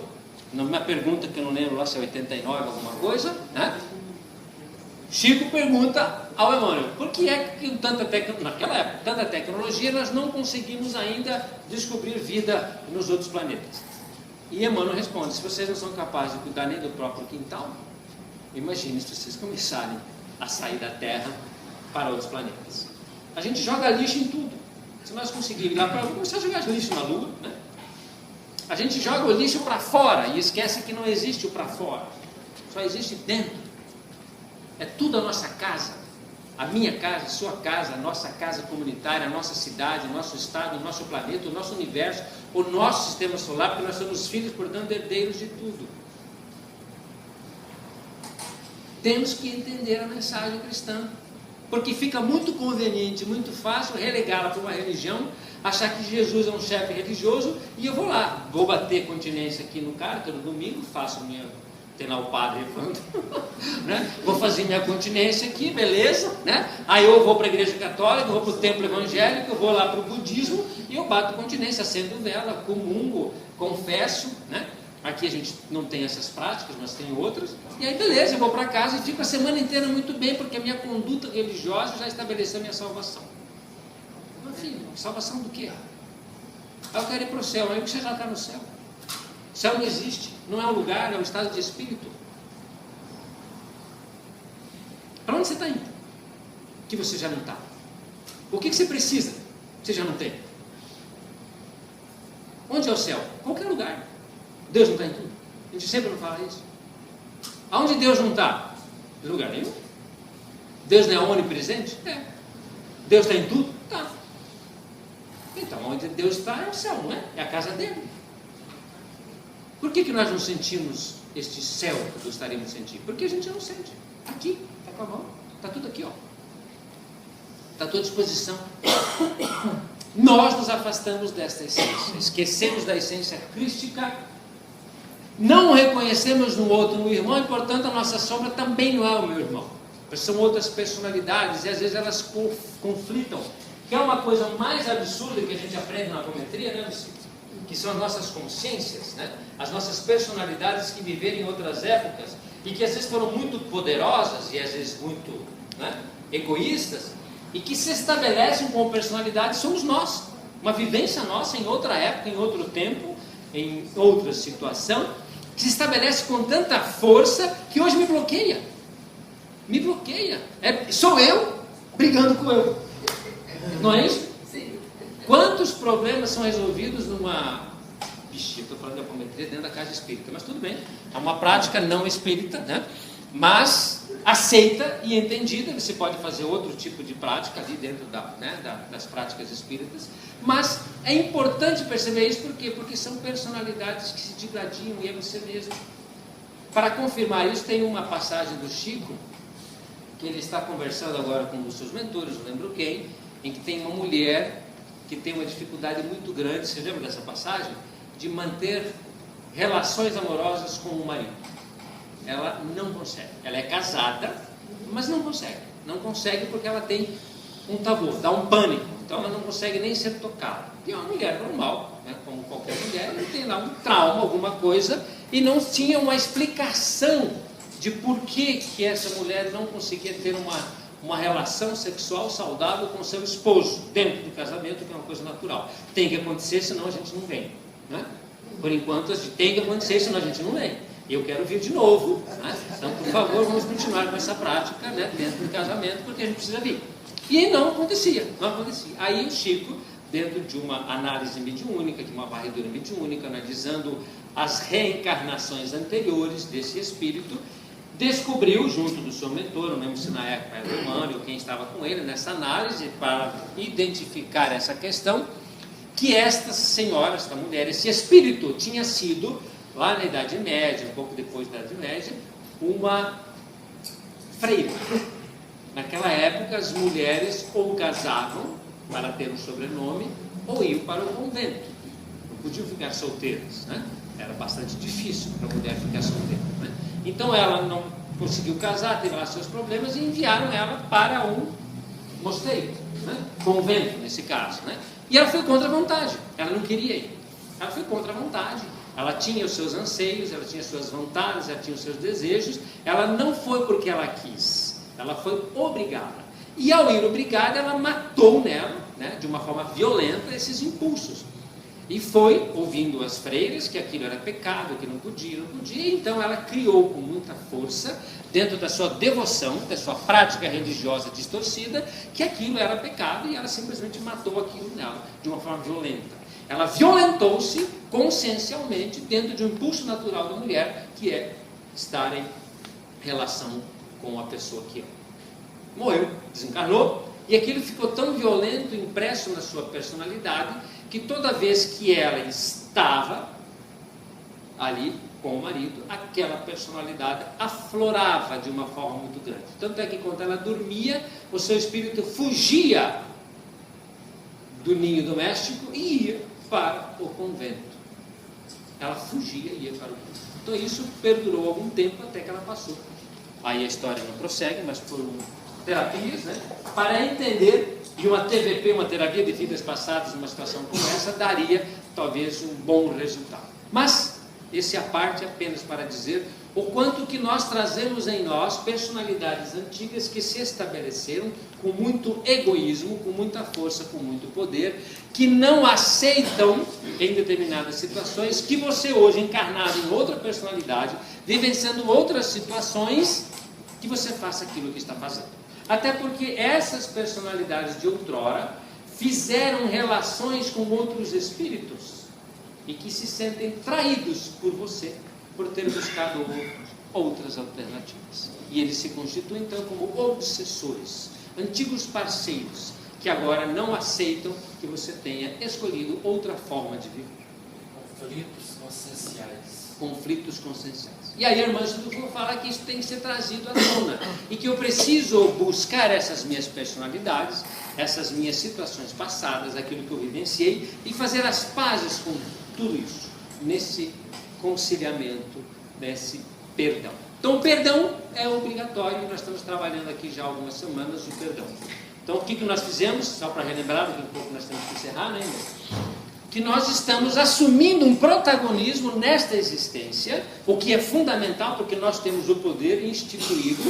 numa pergunta que eu não lembro lá se é 89, alguma coisa, né? Chico pergunta ao Emmanuel, por que é que naquela época, tanta tecnologia, nós não conseguimos ainda descobrir vida nos outros planetas? E Emmanuel responde, se vocês não são capazes de cuidar nem do próprio quintal, imagine se vocês começarem a sair da Terra para outros planetas. A gente joga lixo em tudo. Se nós conseguirmos ir lá para vamos começar a jogar lixo na Lua, né? A gente joga o lixo para fora e esquece que não existe o para fora. Só existe dentro. É tudo a nossa casa. A minha casa, a sua casa, a nossa casa comunitária, a nossa cidade, o nosso estado, o nosso planeta, o nosso universo, o nosso sistema solar, porque nós somos filhos, portanto, herdeiros de tudo. Temos que entender a mensagem cristã, porque fica muito conveniente, muito fácil relegá-la para uma religião, achar que Jesus é um chefe religioso, e eu vou lá, vou bater continência aqui no cara todo domingo, faço minha, tem lá o padre falando, né? Vou fazer minha continência aqui, beleza, né? Aí eu vou para a igreja católica, vou para o templo evangélico, eu vou lá para o budismo, e eu bato continência, acendo vela, comungo, confesso, né? Aqui a gente não tem essas práticas, mas tem outras. E aí beleza, eu vou para casa e fico a semana inteira muito bem, porque a minha conduta religiosa já estabeleceu a minha salvação. Meu filho, salvação do quê? Eu quero ir para o céu, aí você já está no céu. O céu não existe, não é um lugar, é um estado de espírito. Para onde você está indo? Que você já não está. O que você precisa? Você já não tem. Onde é o céu? Qualquer lugar. Deus não está em tudo. A gente sempre não fala isso. Aonde Deus não está? Em lugar nenhum. Deus não é onipresente? É. Deus está em tudo? Está. Então, onde Deus está é o céu, não é? É a casa dele. Por que nós não sentimos este céu que gostaríamos de sentir? Porque a gente não sente. Aqui, está com a mão. Está tudo aqui, ó. Está à tua disposição. Nós nos afastamos desta essência. Esquecemos da essência crística. Não reconhecemos no outro um irmão, e portanto a nossa sombra também não é o meu irmão. São outras personalidades e às vezes elas conflitam. Que é uma coisa mais absurda que a gente aprende na apometria, né, que são as nossas consciências, né? As nossas personalidades que viveram em outras épocas e que às vezes foram muito poderosas e às vezes muito, né, egoístas, e que se estabelecem como personalidade somos nós. Uma vivência nossa em outra época, em outro tempo, em outra situação, que se estabelece com tanta força que hoje me bloqueia. Me bloqueia. Sou eu brigando com eu. Não é isso? Sim. Quantos problemas são resolvidos numa... Vixe, eu estou falando de apometria dentro da casa espírita, mas tudo bem. É uma prática não espírita, né? Mas aceita e entendida. Você pode fazer outro tipo de prática ali dentro das práticas espíritas. Mas é importante perceber isso, por quê? Porque são personalidades que se digladiam e é você mesmo. Para confirmar isso, tem uma passagem do Chico, que ele está conversando agora com os seus mentores, não lembro quem, em que tem uma mulher que tem uma dificuldade muito grande, você lembra dessa passagem? De manter relações amorosas com o marido. Ela não consegue. Ela é casada, mas não consegue. Não consegue porque ela tem um tabu, dá um pânico. Então ela não consegue nem ser tocada. E é uma mulher normal, né, como qualquer mulher, ela tem lá um trauma, alguma coisa, e não tinha uma explicação de por que essa mulher não conseguia ter uma relação sexual saudável com seu esposo, dentro do casamento, que é uma coisa natural. Tem que acontecer, senão a gente não vem. Né? Por enquanto, tem que acontecer, senão a gente não vem. Eu quero vir de novo. Né? Então, por favor, vamos continuar com essa prática, né, dentro do casamento, porque a gente precisa vir. E não acontecia, não acontecia. Aí o Chico, dentro de uma análise mediúnica, de uma varredura mediúnica, analisando as reencarnações anteriores desse espírito, descobriu, junto do seu mentor, não lembro se na época era o Emmanuel, quem estava com ele, nessa análise, para identificar essa questão, que esta senhora, esta mulher, esse espírito tinha sido, lá na Idade Média, um pouco depois da Idade Média, uma freira. Naquela época, as mulheres ou casavam para ter um sobrenome, ou iam para o convento. Não podiam ficar solteiras, né? Era bastante difícil para a mulher ficar solteira, né? Então ela não conseguiu casar, teve lá seus problemas e enviaram ela para um mosteiro, né? Convento nesse caso, né? E ela foi contra a vontade, ela não queria ir, ela foi contra a vontade, ela tinha os seus anseios, ela tinha suas vontades, ela tinha os seus desejos, ela não foi porque ela quis, ela foi obrigada. E ao ir obrigada, ela matou nela, né, de uma forma violenta, esses impulsos. E foi, ouvindo as freiras, que aquilo era pecado, que não podia, então ela criou com muita força, dentro da sua devoção, da sua prática religiosa distorcida, que aquilo era pecado, e ela simplesmente matou aquilo nela, de uma forma violenta. Ela violentou-se consciencialmente dentro de um impulso natural da mulher, que é estar em relação com a pessoa que ama. Morreu, desencarnou, e aquilo ficou tão violento, impresso na sua personalidade, que toda vez que ela estava ali com o marido, aquela personalidade aflorava de uma forma muito grande. Tanto é que quando ela dormia, o seu espírito fugia do ninho doméstico e ia para o convento. Ela fugia e ia para o convento. Então isso perdurou algum tempo até que ela passou. Aí a história não prossegue, mas foram terapias, né, para entender, e uma TVP, uma terapia de vidas passadas, numa situação como essa, daria talvez um bom resultado. Mas esse é a parte apenas para dizer o quanto que nós trazemos em nós personalidades antigas que se estabeleceram com muito egoísmo, com muita força, com muito poder, que não aceitam em determinadas situações que você hoje, encarnado em outra personalidade, vivenciando outras situações, que você faça aquilo que está fazendo. Até porque essas personalidades de outrora fizeram relações com outros espíritos e que se sentem traídos por você, por ter buscado outras alternativas. E eles se constituem então como obsessores, antigos parceiros, que agora não aceitam que você tenha escolhido outra forma de viver. Conflitos conscienciais. E aí a irmã Chidufu fala que isso tem que ser trazido à tona e que eu preciso buscar essas minhas personalidades, essas minhas situações passadas, aquilo que eu vivenciei, e fazer as pazes com tudo isso, nesse conciliamento, nesse perdão. Então o perdão é obrigatório, e nós estamos trabalhando aqui já há algumas semanas o perdão. Então o que nós fizemos, só para relembrar, daqui a pouco nós temos que encerrar, né, irmão? Que nós estamos assumindo um protagonismo nesta existência, o que é fundamental, porque nós temos o poder instituído,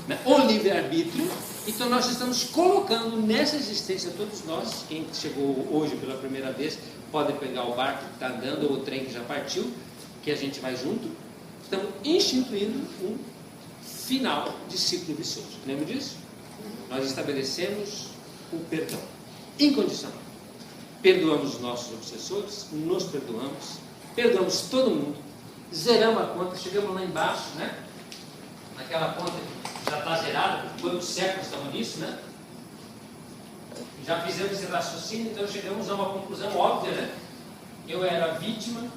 né, o livre-arbítrio. Então nós estamos colocando nessa existência, todos nós, quem chegou hoje pela primeira vez, pode pegar o barco que está andando, ou o trem que já partiu, que a gente vai junto, estamos instituindo um final de ciclo vicioso. Lembra disso? Nós estabelecemos o perdão incondicional. Perdoamos os nossos obsessores, nos perdoamos todo mundo, zeramos a conta, chegamos lá embaixo, né? Naquela conta que já está zerada, porque quantos séculos estamos nisso, né? Já fizemos esse raciocínio, então chegamos a uma conclusão óbvia, né? Eu era vítima,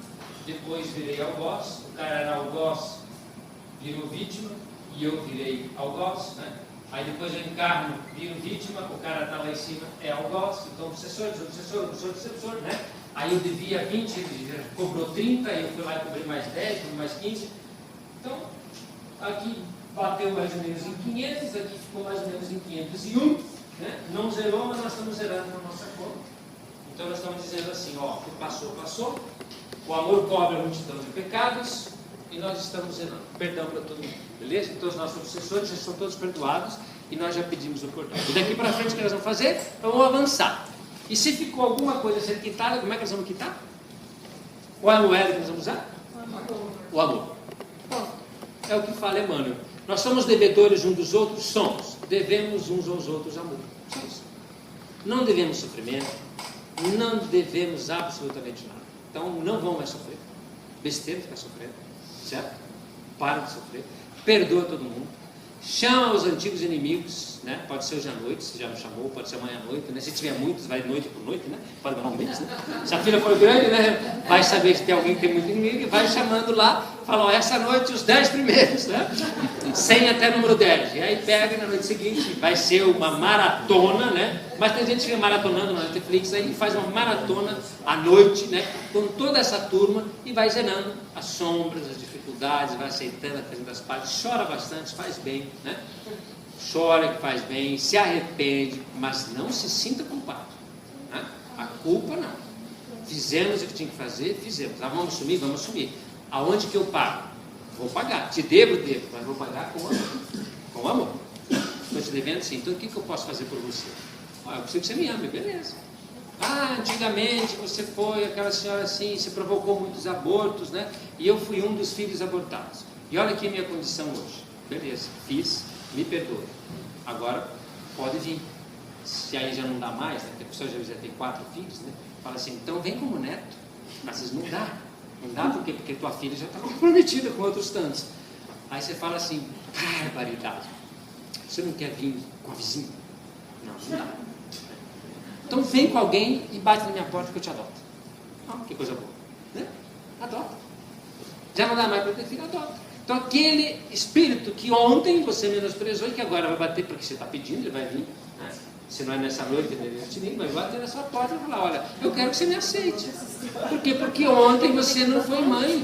depois virei algoz, o cara era algoz, virou vítima, e eu virei algoz, né? Aí depois eu encarno, viro vítima, o cara está lá em cima, é algoz, então obsessor, né? Aí eu devia 20, ele cobrou 30, eu fui lá e cobrei mais 10, cobrei mais 15. Então, aqui bateu mais ou menos em 500, aqui ficou mais ou menos em 501, né? Não zerou, mas nós estamos zerando na nossa conta. Então nós estamos dizendo assim, ó, o que passou, passou, o amor cobre a multidão de pecados, e nós estamos zerando. Perdão para todo mundo, beleza? Então os nossos obsessores já estão todos perdoados e nós já pedimos o perdão. E daqui para frente o que nós vamos fazer? Vamos avançar. E se ficou alguma coisa a ser quitada, como é que nós vamos quitar? Qual é a moeda que nós vamos usar? O amor. Bom, é o que fala Emmanuel. Nós somos devedores uns dos outros? Somos. Devemos uns aos outros amor. Só isso. Não devemos sofrimento, não devemos absolutamente nada. Então não vão mais sofrer. Besteira ficar sofrendo. Certo? Para de sofrer. Perdoa todo mundo. Chama os antigos inimigos, né? Pode ser hoje à noite, se já não chamou, pode ser amanhã à noite, né? Se tiver muitos, vai noite por noite, né? Pode dar um mês, né? Se a fila for grande, né? Vai saber que tem alguém que tem muito inimigo e vai chamando lá, fala, ó, essa noite os 10 primeiros, né? 100 até número 10. E aí pega na noite seguinte, vai ser uma maratona, né? Mas tem gente que fica maratonando na Netflix aí, faz uma maratona à noite, né? Com toda essa turma e vai zerando as sombras, as dificuldades, vai aceitando, fazendo as pazes, chora bastante, faz bem, né? Chora que faz bem, se arrepende, mas não se sinta culpado, né? A culpa não. Fizemos o que tinha que fazer, fizemos. Ah, vamos assumir? Vamos assumir. Aonde que eu pago? Vou pagar. Te devo, mas vou pagar com amor. Com amor. Estou te devendo sim. Então o que eu posso fazer por você? Ah, eu preciso que você me ame, beleza. Ah, antigamente você foi aquela senhora assim, você provocou muitos abortos, né? E eu fui um dos filhos abortados. E olha aqui a minha condição hoje. Beleza, fiz, me perdoe. Agora pode vir. Se aí já não dá mais, né? Porque a pessoa já tem 4 filhos, né? Fala assim, então vem como neto. Mas não dá. Não dá por quê? Porque tua filha já está comprometida com outros tantos. Aí você fala assim, barbaridade. Você não quer vir com a vizinha? Não, não dá. Então vem com alguém e bate na minha porta que eu te adoto. Que coisa boa, né? Adota. Já não dá mais para ter filho, adota. Então aquele espírito que ontem você menosprezou e que agora vai bater porque você está pedindo, ele vai vir, né? Se não é nessa noite, ele vai bater na sua porta e falar, olha, eu quero que você me aceite. Por quê? Porque ontem você não foi mãe.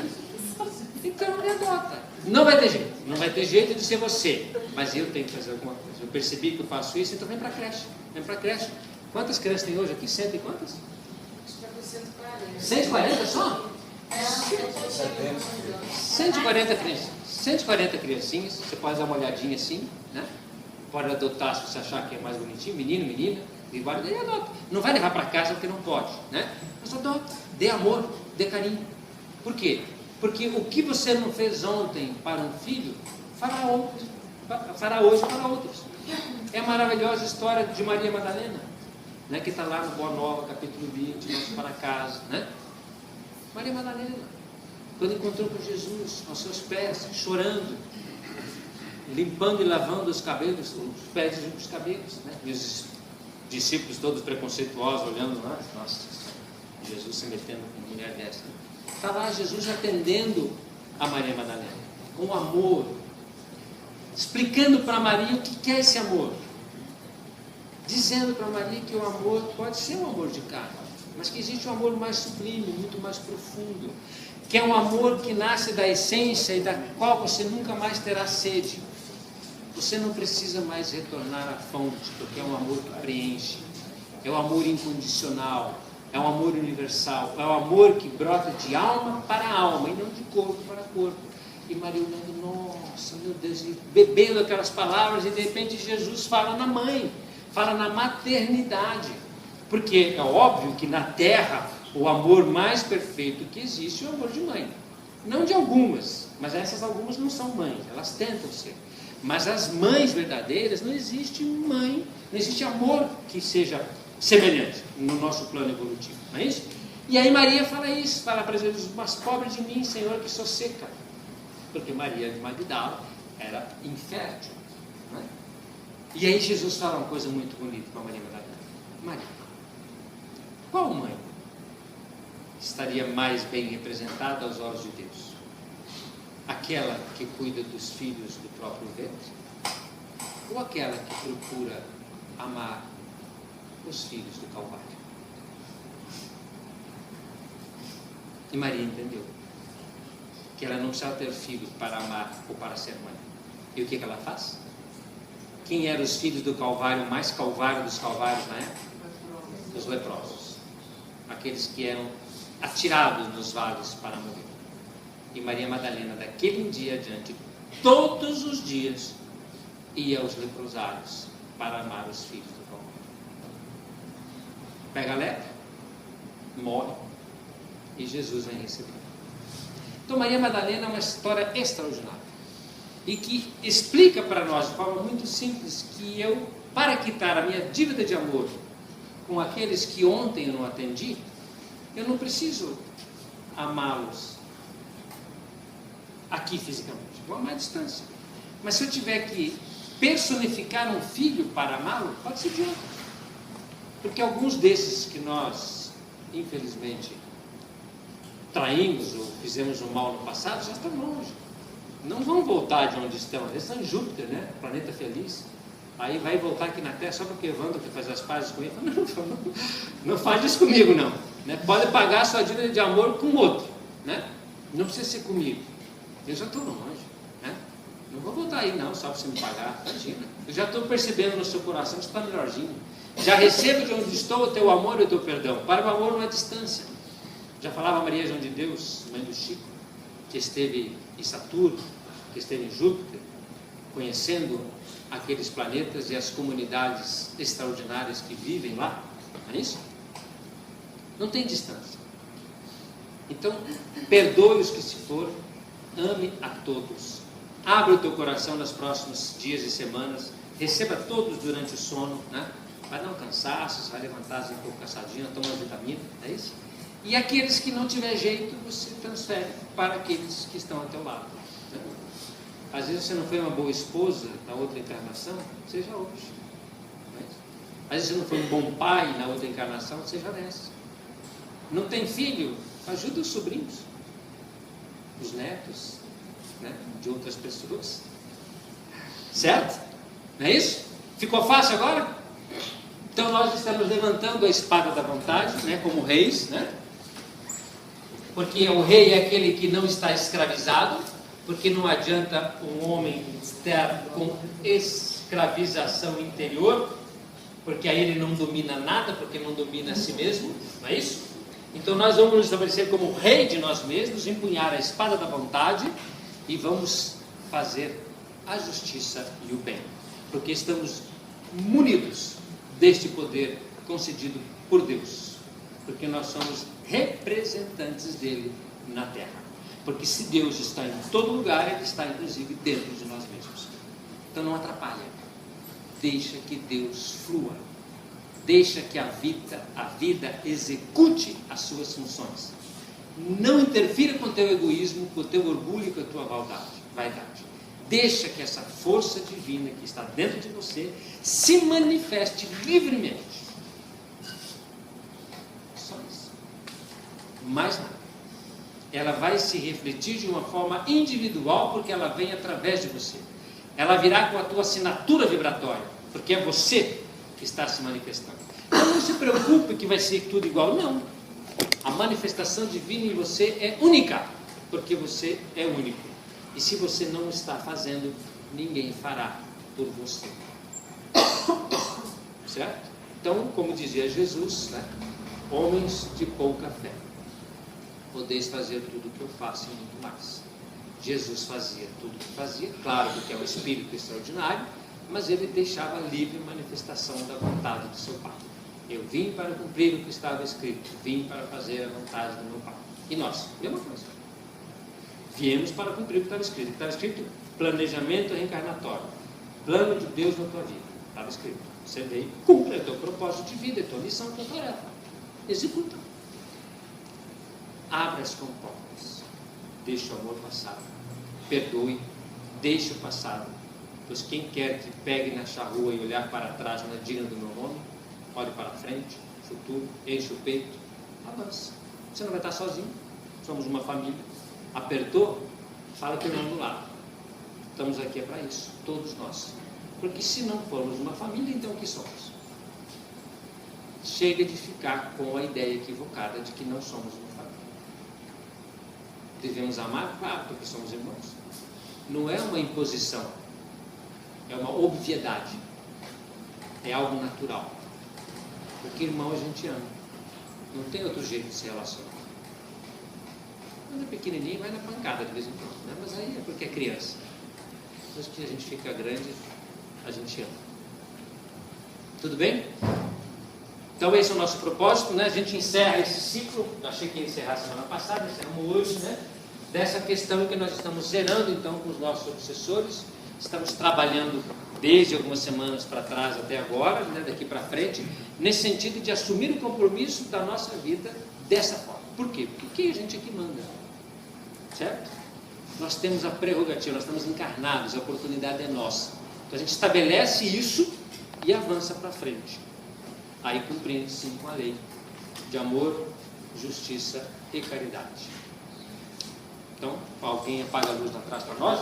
Então ele adota. Não vai ter jeito. Não vai ter jeito de ser você. Mas eu tenho que fazer alguma coisa. Eu percebi que eu faço isso, então vem para a creche. Vem para a creche. Quantas crianças tem hoje aqui? 100 e quantas? 140 só? 140 crianças. 140 criancinhas. Você pode dar uma olhadinha assim, né? Pode adotar se você achar que é mais bonitinho. Menino, menina. E daí adota. Não vai levar para casa porque não pode, né? Mas adota. Dê amor, dê carinho. Por quê? Porque o que você não fez ontem para um filho, fará hoje para outros. É a maravilhosa história de Maria Madalena, né, que está lá no Boa Nova, capítulo 20, nosso para casa, né? Maria Madalena, quando encontrou com Jesus, aos seus pés, chorando, limpando e lavando os cabelos, os pés e os cabelos, né? E os discípulos todos preconceituosos, olhando lá, nossa, Jesus se metendo com mulher dessa. Está lá Jesus atendendo a Maria Madalena, com amor, explicando para Maria o que é esse amor, dizendo para Maria que o amor pode ser um amor de carne, mas que existe um amor mais sublime, muito mais profundo, que é um amor que nasce da essência e da qual você nunca mais terá sede. Você não precisa mais retornar à fonte, porque é um amor que preenche, é um amor incondicional, é um amor universal, é um amor que brota de alma para alma e não de corpo para corpo. E Maria olhando, nossa, meu Deus, e bebendo aquelas palavras, e de repente Jesus fala na mãe, fala na maternidade. Porque é óbvio que na terra o amor mais perfeito que existe é o amor de mãe. Não de algumas, mas essas algumas não são mães, elas tentam ser. Mas as mães verdadeiras, não existe mãe, não existe amor que seja semelhante no nosso plano evolutivo, não é isso? E aí Maria fala isso, fala para Jesus, mas pobre de mim, Senhor, que sou seca. Porque Maria de Magdala era infértil, não é? E aí Jesus fala uma coisa muito bonita para Maria Magdalena. Maria, qual mãe estaria mais bem representada aos olhos de Deus? Aquela que cuida dos filhos do próprio ventre? Ou aquela que procura amar os filhos do Calvário? E Maria entendeu que ela não precisava ter filho para amar ou para ser mãe. E o que ela faz? Quem eram os filhos do Calvário, mais Calvário dos Calvários na época? Os leprosos. Aqueles que eram atirados nos vales para morrer. E Maria Madalena, daquele dia adiante, todos os dias, ia aos leprosários para amar os filhos do Calvário. Pega a lepra, morre, e Jesus vem receber. Então Maria Madalena é uma história extraordinária, e que explica para nós de forma muito simples que eu, para quitar a minha dívida de amor com aqueles que ontem eu não atendi, eu não preciso amá-los aqui fisicamente, vou amar à distância. Mas se eu tiver que personificar um filho para amá-lo, pode ser de outro. Porque alguns desses que nós, infelizmente, traímos ou fizemos um mal no passado, já estão longe. Não vão voltar de onde estão. Eles estão em Júpiter, né? Planeta feliz. Aí vai voltar aqui na Terra só porque Evandro quer fazer as pazes comigo. Não faz isso comigo, não. Né? Pode pagar a sua dívida de amor com outro. Né? Não precisa ser comigo. Eu já estou longe. Né? Não vou voltar aí, não, só para você me pagar. Imagina. Eu já estou percebendo no seu coração que você está melhorzinho. Já recebo de onde estou o teu amor e o teu perdão. Para o amor não é distância. Já falava Maria João de Deus, mãe do Chico, que esteve em Saturno, que esteve em Júpiter, conhecendo aqueles planetas e as comunidades extraordinárias que vivem lá. Não é isso? Não tem distância. Então, perdoe os que se foram, ame a todos. Abra o teu coração nos próximos dias e semanas, receba todos durante o sono, né? Vai dar um cansaço, vai levantar um pouco cansadinho, toma uma vitamina, é isso? E aqueles que não tiver jeito, você transfere para aqueles que estão ao teu lado. Né? Às vezes você não foi uma boa esposa na outra encarnação, seja hoje. Né? Às vezes você não foi um bom pai na outra encarnação, seja nessa. Não tem filho? Ajuda os sobrinhos, os netos, né, de outras pessoas. Certo? Não é isso? Ficou fácil agora? Então nós estamos levantando a espada da vontade, né, como reis, né? Porque o rei é aquele que não está escravizado, porque não adianta um homem estar com escravização interior, porque aí ele não domina nada, porque não domina a si mesmo, não é isso? Então nós vamos nos estabelecer como rei de nós mesmos, empunhar a espada da vontade e vamos fazer a justiça e o bem, porque estamos munidos deste poder concedido por Deus, porque nós somos representantes dele na terra. Porque se Deus está em todo lugar, ele está inclusive dentro de nós mesmos. Então não atrapalha. Deixa que Deus flua. Deixa que a vida execute as suas funções. Não interfira com o teu egoísmo, com o teu orgulho e com a tua vaidade. Deixa que essa força divina que está dentro de você se manifeste livremente. Só isso. Mais nada. Ela vai se refletir de uma forma individual, porque ela vem através de você. Ela virá com a tua assinatura vibratória, porque é você que está se manifestando. Então não se preocupe que vai ser tudo igual, não. A manifestação divina em você é única, porque você é único. E se você não está fazendo, ninguém fará por você. Certo? Então, como dizia Jesus, né? Homens de pouca fé, podeis fazer tudo o que eu faço e muito mais. Jesus fazia tudo o que fazia, claro, porque é um espírito extraordinário, mas ele deixava livre manifestação da vontade do seu Pai. Eu vim para cumprir o que estava escrito, vim para fazer a vontade do meu Pai. E nós, mesma coisa. Viemos para cumprir o que estava escrito. Estava escrito planejamento reencarnatório, plano de Deus na tua vida. Estava escrito. Você veio, cumpre o teu propósito de vida, a tua missão, a tua tarefa. Executa. Abra as comportas. Deixe o amor passar. Perdoe. Deixe o passado. Pois quem quer que pegue nessa rua e olhar para trás não é digno do meu nome. Olhe para frente, futuro, enche o peito. Avance. Você não vai estar sozinho. Somos uma família. Apertou? Fala com o irmão do lado. Estamos aqui é para isso. Todos nós. Porque se não formos uma família, então o que somos? Chega de ficar com a ideia equivocada de que não somos uma família. Devemos amar? Claro, porque somos irmãos. Não é uma imposição. É uma obviedade. É algo natural. Porque irmão a gente ama. Não tem outro jeito de se relacionar. Quando é pequenininho, vai na pancada de vez em quando, né? Mas aí é porque é criança. Depois que a gente fica grande, a gente ama. Tudo bem? Então esse é o nosso propósito, né? A gente encerra esse ciclo. Eu achei que ia encerrar semana passada, encerramos hoje, né? Dessa questão que nós estamos zerando então com os nossos obsessores. Estamos trabalhando desde algumas semanas para trás até agora, né? Daqui para frente, nesse sentido de assumir o compromisso da nossa vida dessa forma. Por quê? Porque a gente aqui manda. Certo? Nós temos a prerrogativa, nós estamos encarnados, a oportunidade é nossa. Então a gente estabelece isso e avança para frente. Aí cumprindo sim com a lei de amor, justiça e caridade. Então, alguém apaga a luz atrás para nós?